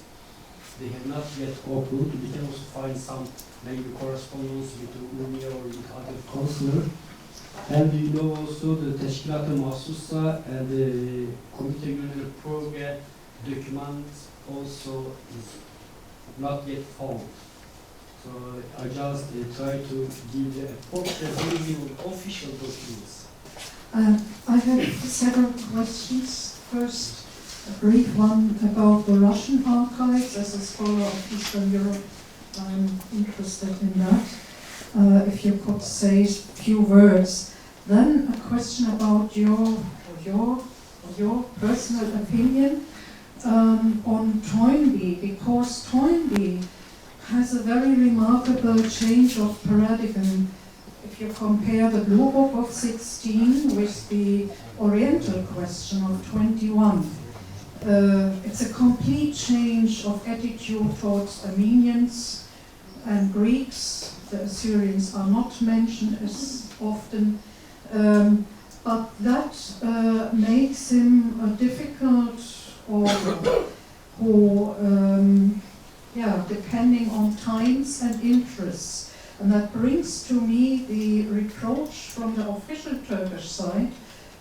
They have not yet opened. We can also find some maybe correspondence with UNI or with other consular. And also the Teşkilat-ı Mahsusa and the Committee Union Program documents also is not yet found. So I just try to give you a portrait of official documents. I have several questions. First, a brief one about the Russian archives. As a scholar of Eastern Europe, I'm interested in that. If you could say a few words. Then a question about your personal opinion on Toynbee, because Toynbee has a very remarkable change of paradigm. If you compare the Blue Book of 16 with the Oriental question of 21, it's a complete change of attitude towards Armenians and Greeks. The Assyrians are not mentioned as often, but that makes him a difficult author who, depending on times and interests. And that brings to me the reproach from the official Turkish side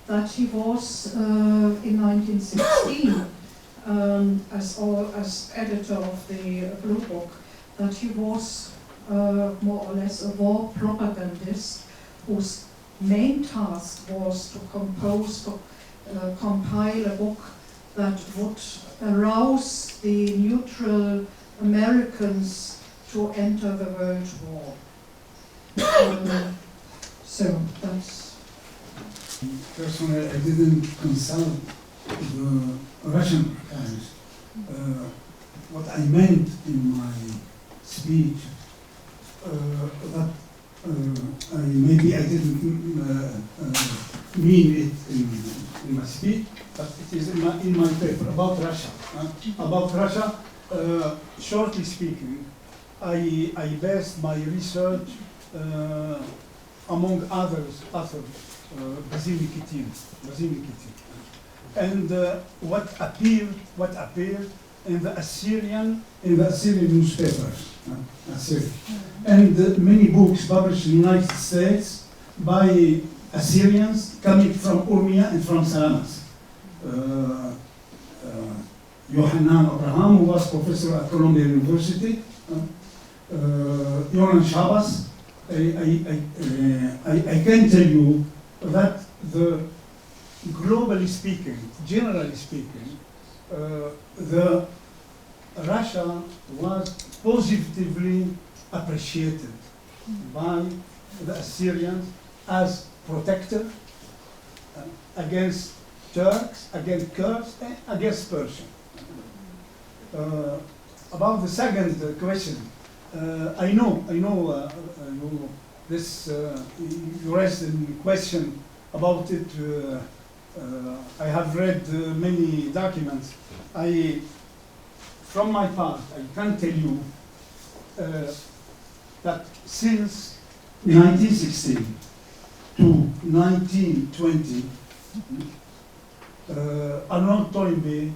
that he was in 1916 as editor of the Blue Book, that he was more or less a war propagandist whose main task was to compile a book that would arouse the neutral Americans to enter the World War. So that's... Personally, I didn't consult the Russian archives. What I meant in my speech, that maybe I didn't mean it in my speech, but it is in my paper about Russia. About Russia, shortly speaking, I based my research among others, Basil Nikitin. And what appeared in the Assyrian newspapers, Assyrian, and many books published in the United States by Assyrians coming from Urmia and from Salamas. Yohanan Abraham, who was professor at Columbia University, Yonan Shabas. I can tell you that globally speaking, generally speaking, the Russia was positively appreciated by the Assyrians as protector against Turks, against Kurds, and against Persians. About the second question, I know this. You raised a question about it. I have read many documents. From my part, I can tell you that since 1916 to 1920, Arnold Toynbee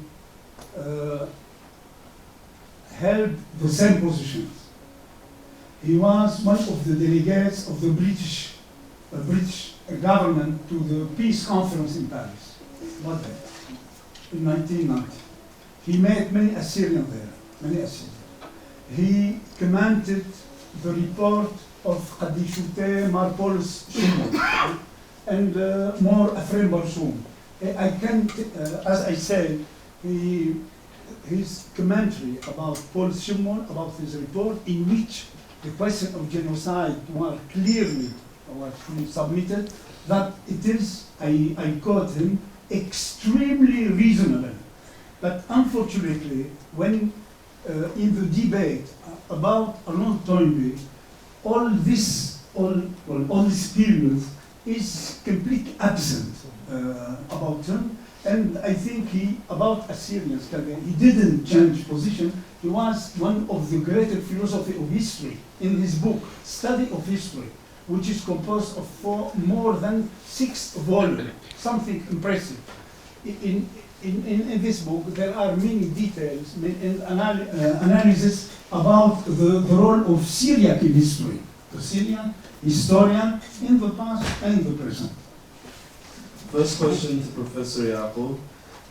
held the same positions. He was one of the delegates of the British government to the peace conference in Paris, in 1990. He met many Assyrians there, many Assyrians. He commented the report of Khadishute Marpolis Shimon and more Afrem Barsoum. I can, as I said, his commentary about Paul Shimon, about his report, in which the question of genocide was clearly submitted, that it is, I quote him, extremely reasonable. But unfortunately, when in the debate about Arnold Toynbee, all this period is completely absent about him. And I think about Assyrians, he didn't change position. He was one of the greatest philosophers of history in his book, Study of History, which is composed of more than 6 volumes, something impressive. In this book, there are many details and analysis about the role of Syriac in history, the Syrian historian in the past and the present. First question to Professor Yaqub.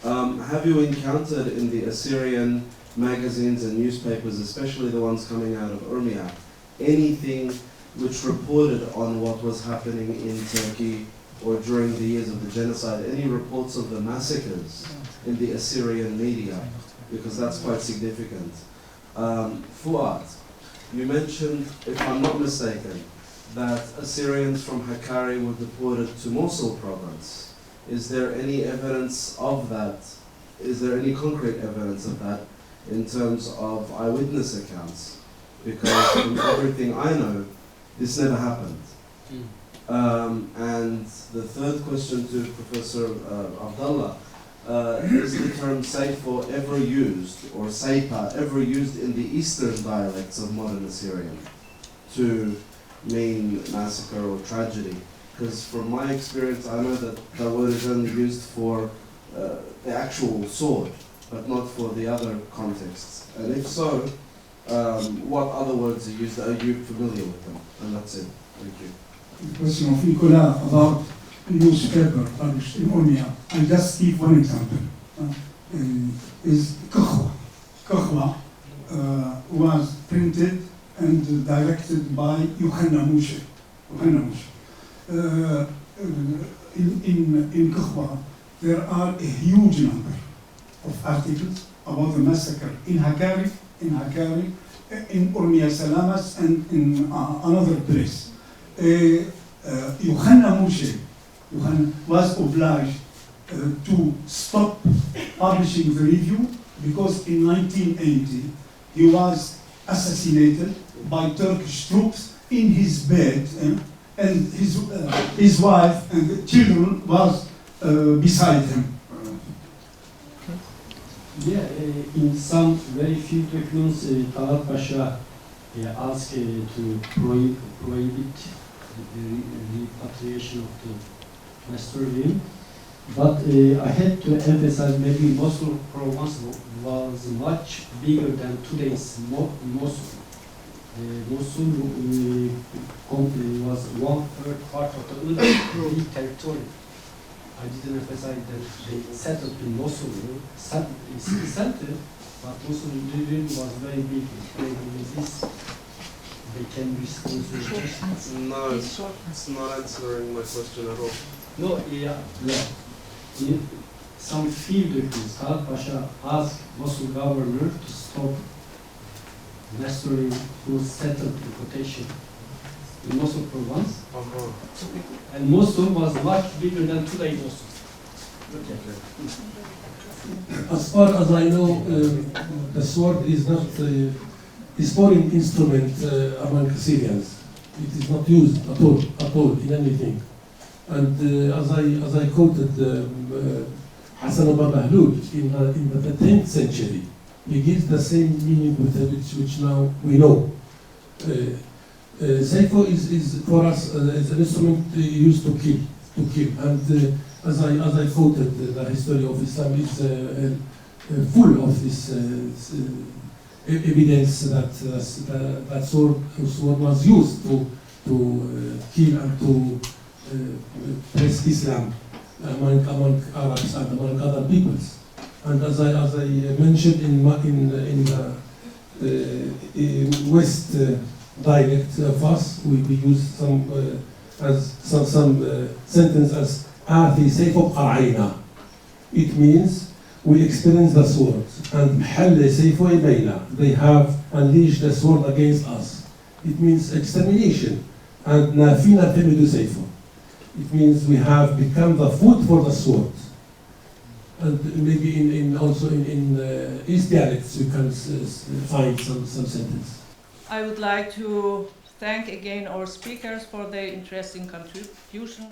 Have you encountered in the Assyrian magazines and newspapers, especially the ones coming out of Urmia, anything which reported on what was happening in Turkey or during the years of the genocide? Any reports of the massacres in the Assyrian media? Because that's quite significant. Fuad, you mentioned, if I'm not mistaken, that Assyrians from Hakkari were deported to Mosul province. Is there any evidence of that? Is there any concrete evidence of that in terms of eyewitness accounts? Because from everything I know, this never happened. And the third question to Professor Abdallah, is the term Seyfo ever used, or Seypa ever used in the eastern dialects of modern Assyrian to mean massacre or tragedy? Because from my experience, I know that that word is only used for the actual sword, but not for the other contexts. And if so, what other words are used? Are you familiar with them? And that's it. Thank you. The question of Nicolas about newspaper published in Urmia. I just give one example. Is Kakhwa. Kakhwa was printed and directed by Yohanna Moshe. In Kakhwa, there are a huge number of articles about the massacre in Hakkari, in Urmia Salamas, and in another place. Yohanna Moshe was obliged to stop publishing the review because in 1980 he was assassinated by Turkish troops in his bed, and his wife and the children was beside him. Yeah, in some very few documents, Talat Pasha asked to prohibit the repatriation of the Western. But I had to emphasize maybe Mosul province was much bigger than today's Mosul. Mosul was 1/3 part of the big territory. I didn't emphasize that they settled in Mosul, city center, but Mosul really was very big. Maybe with this, they can respond to the question. No, it's not answering my question at all. No, yeah. In some field documents, Talat Pasha asked Mosul governor to stop restoring who settled in quotation in Mosul province. And Mosul was much bigger than today Mosul. As far as I know, the sword is not a foreign instrument among Syrians. It is not used at all in anything. And as I quoted Hassan al-Bahlul in the 10th century, he gives the same meaning with which now we know. Seyfo is for us is an instrument used to kill. And as I quoted, the history of Islam is full of this evidence that sword was used to kill and to press Islam among Arabs and among other peoples. And as I mentioned in West dialect of us, we use some sentence as "Ati Seyfo qara'ina." It means we experience the sword, and "Halle Seyfo ibayna." They have unleashed the sword against us. It means extermination. And "Nafina temidu Seyfo." It means we have become the food for the sword. And maybe also in East dialects we can find some sentence. I would like to thank again our speakers for their interesting contribution.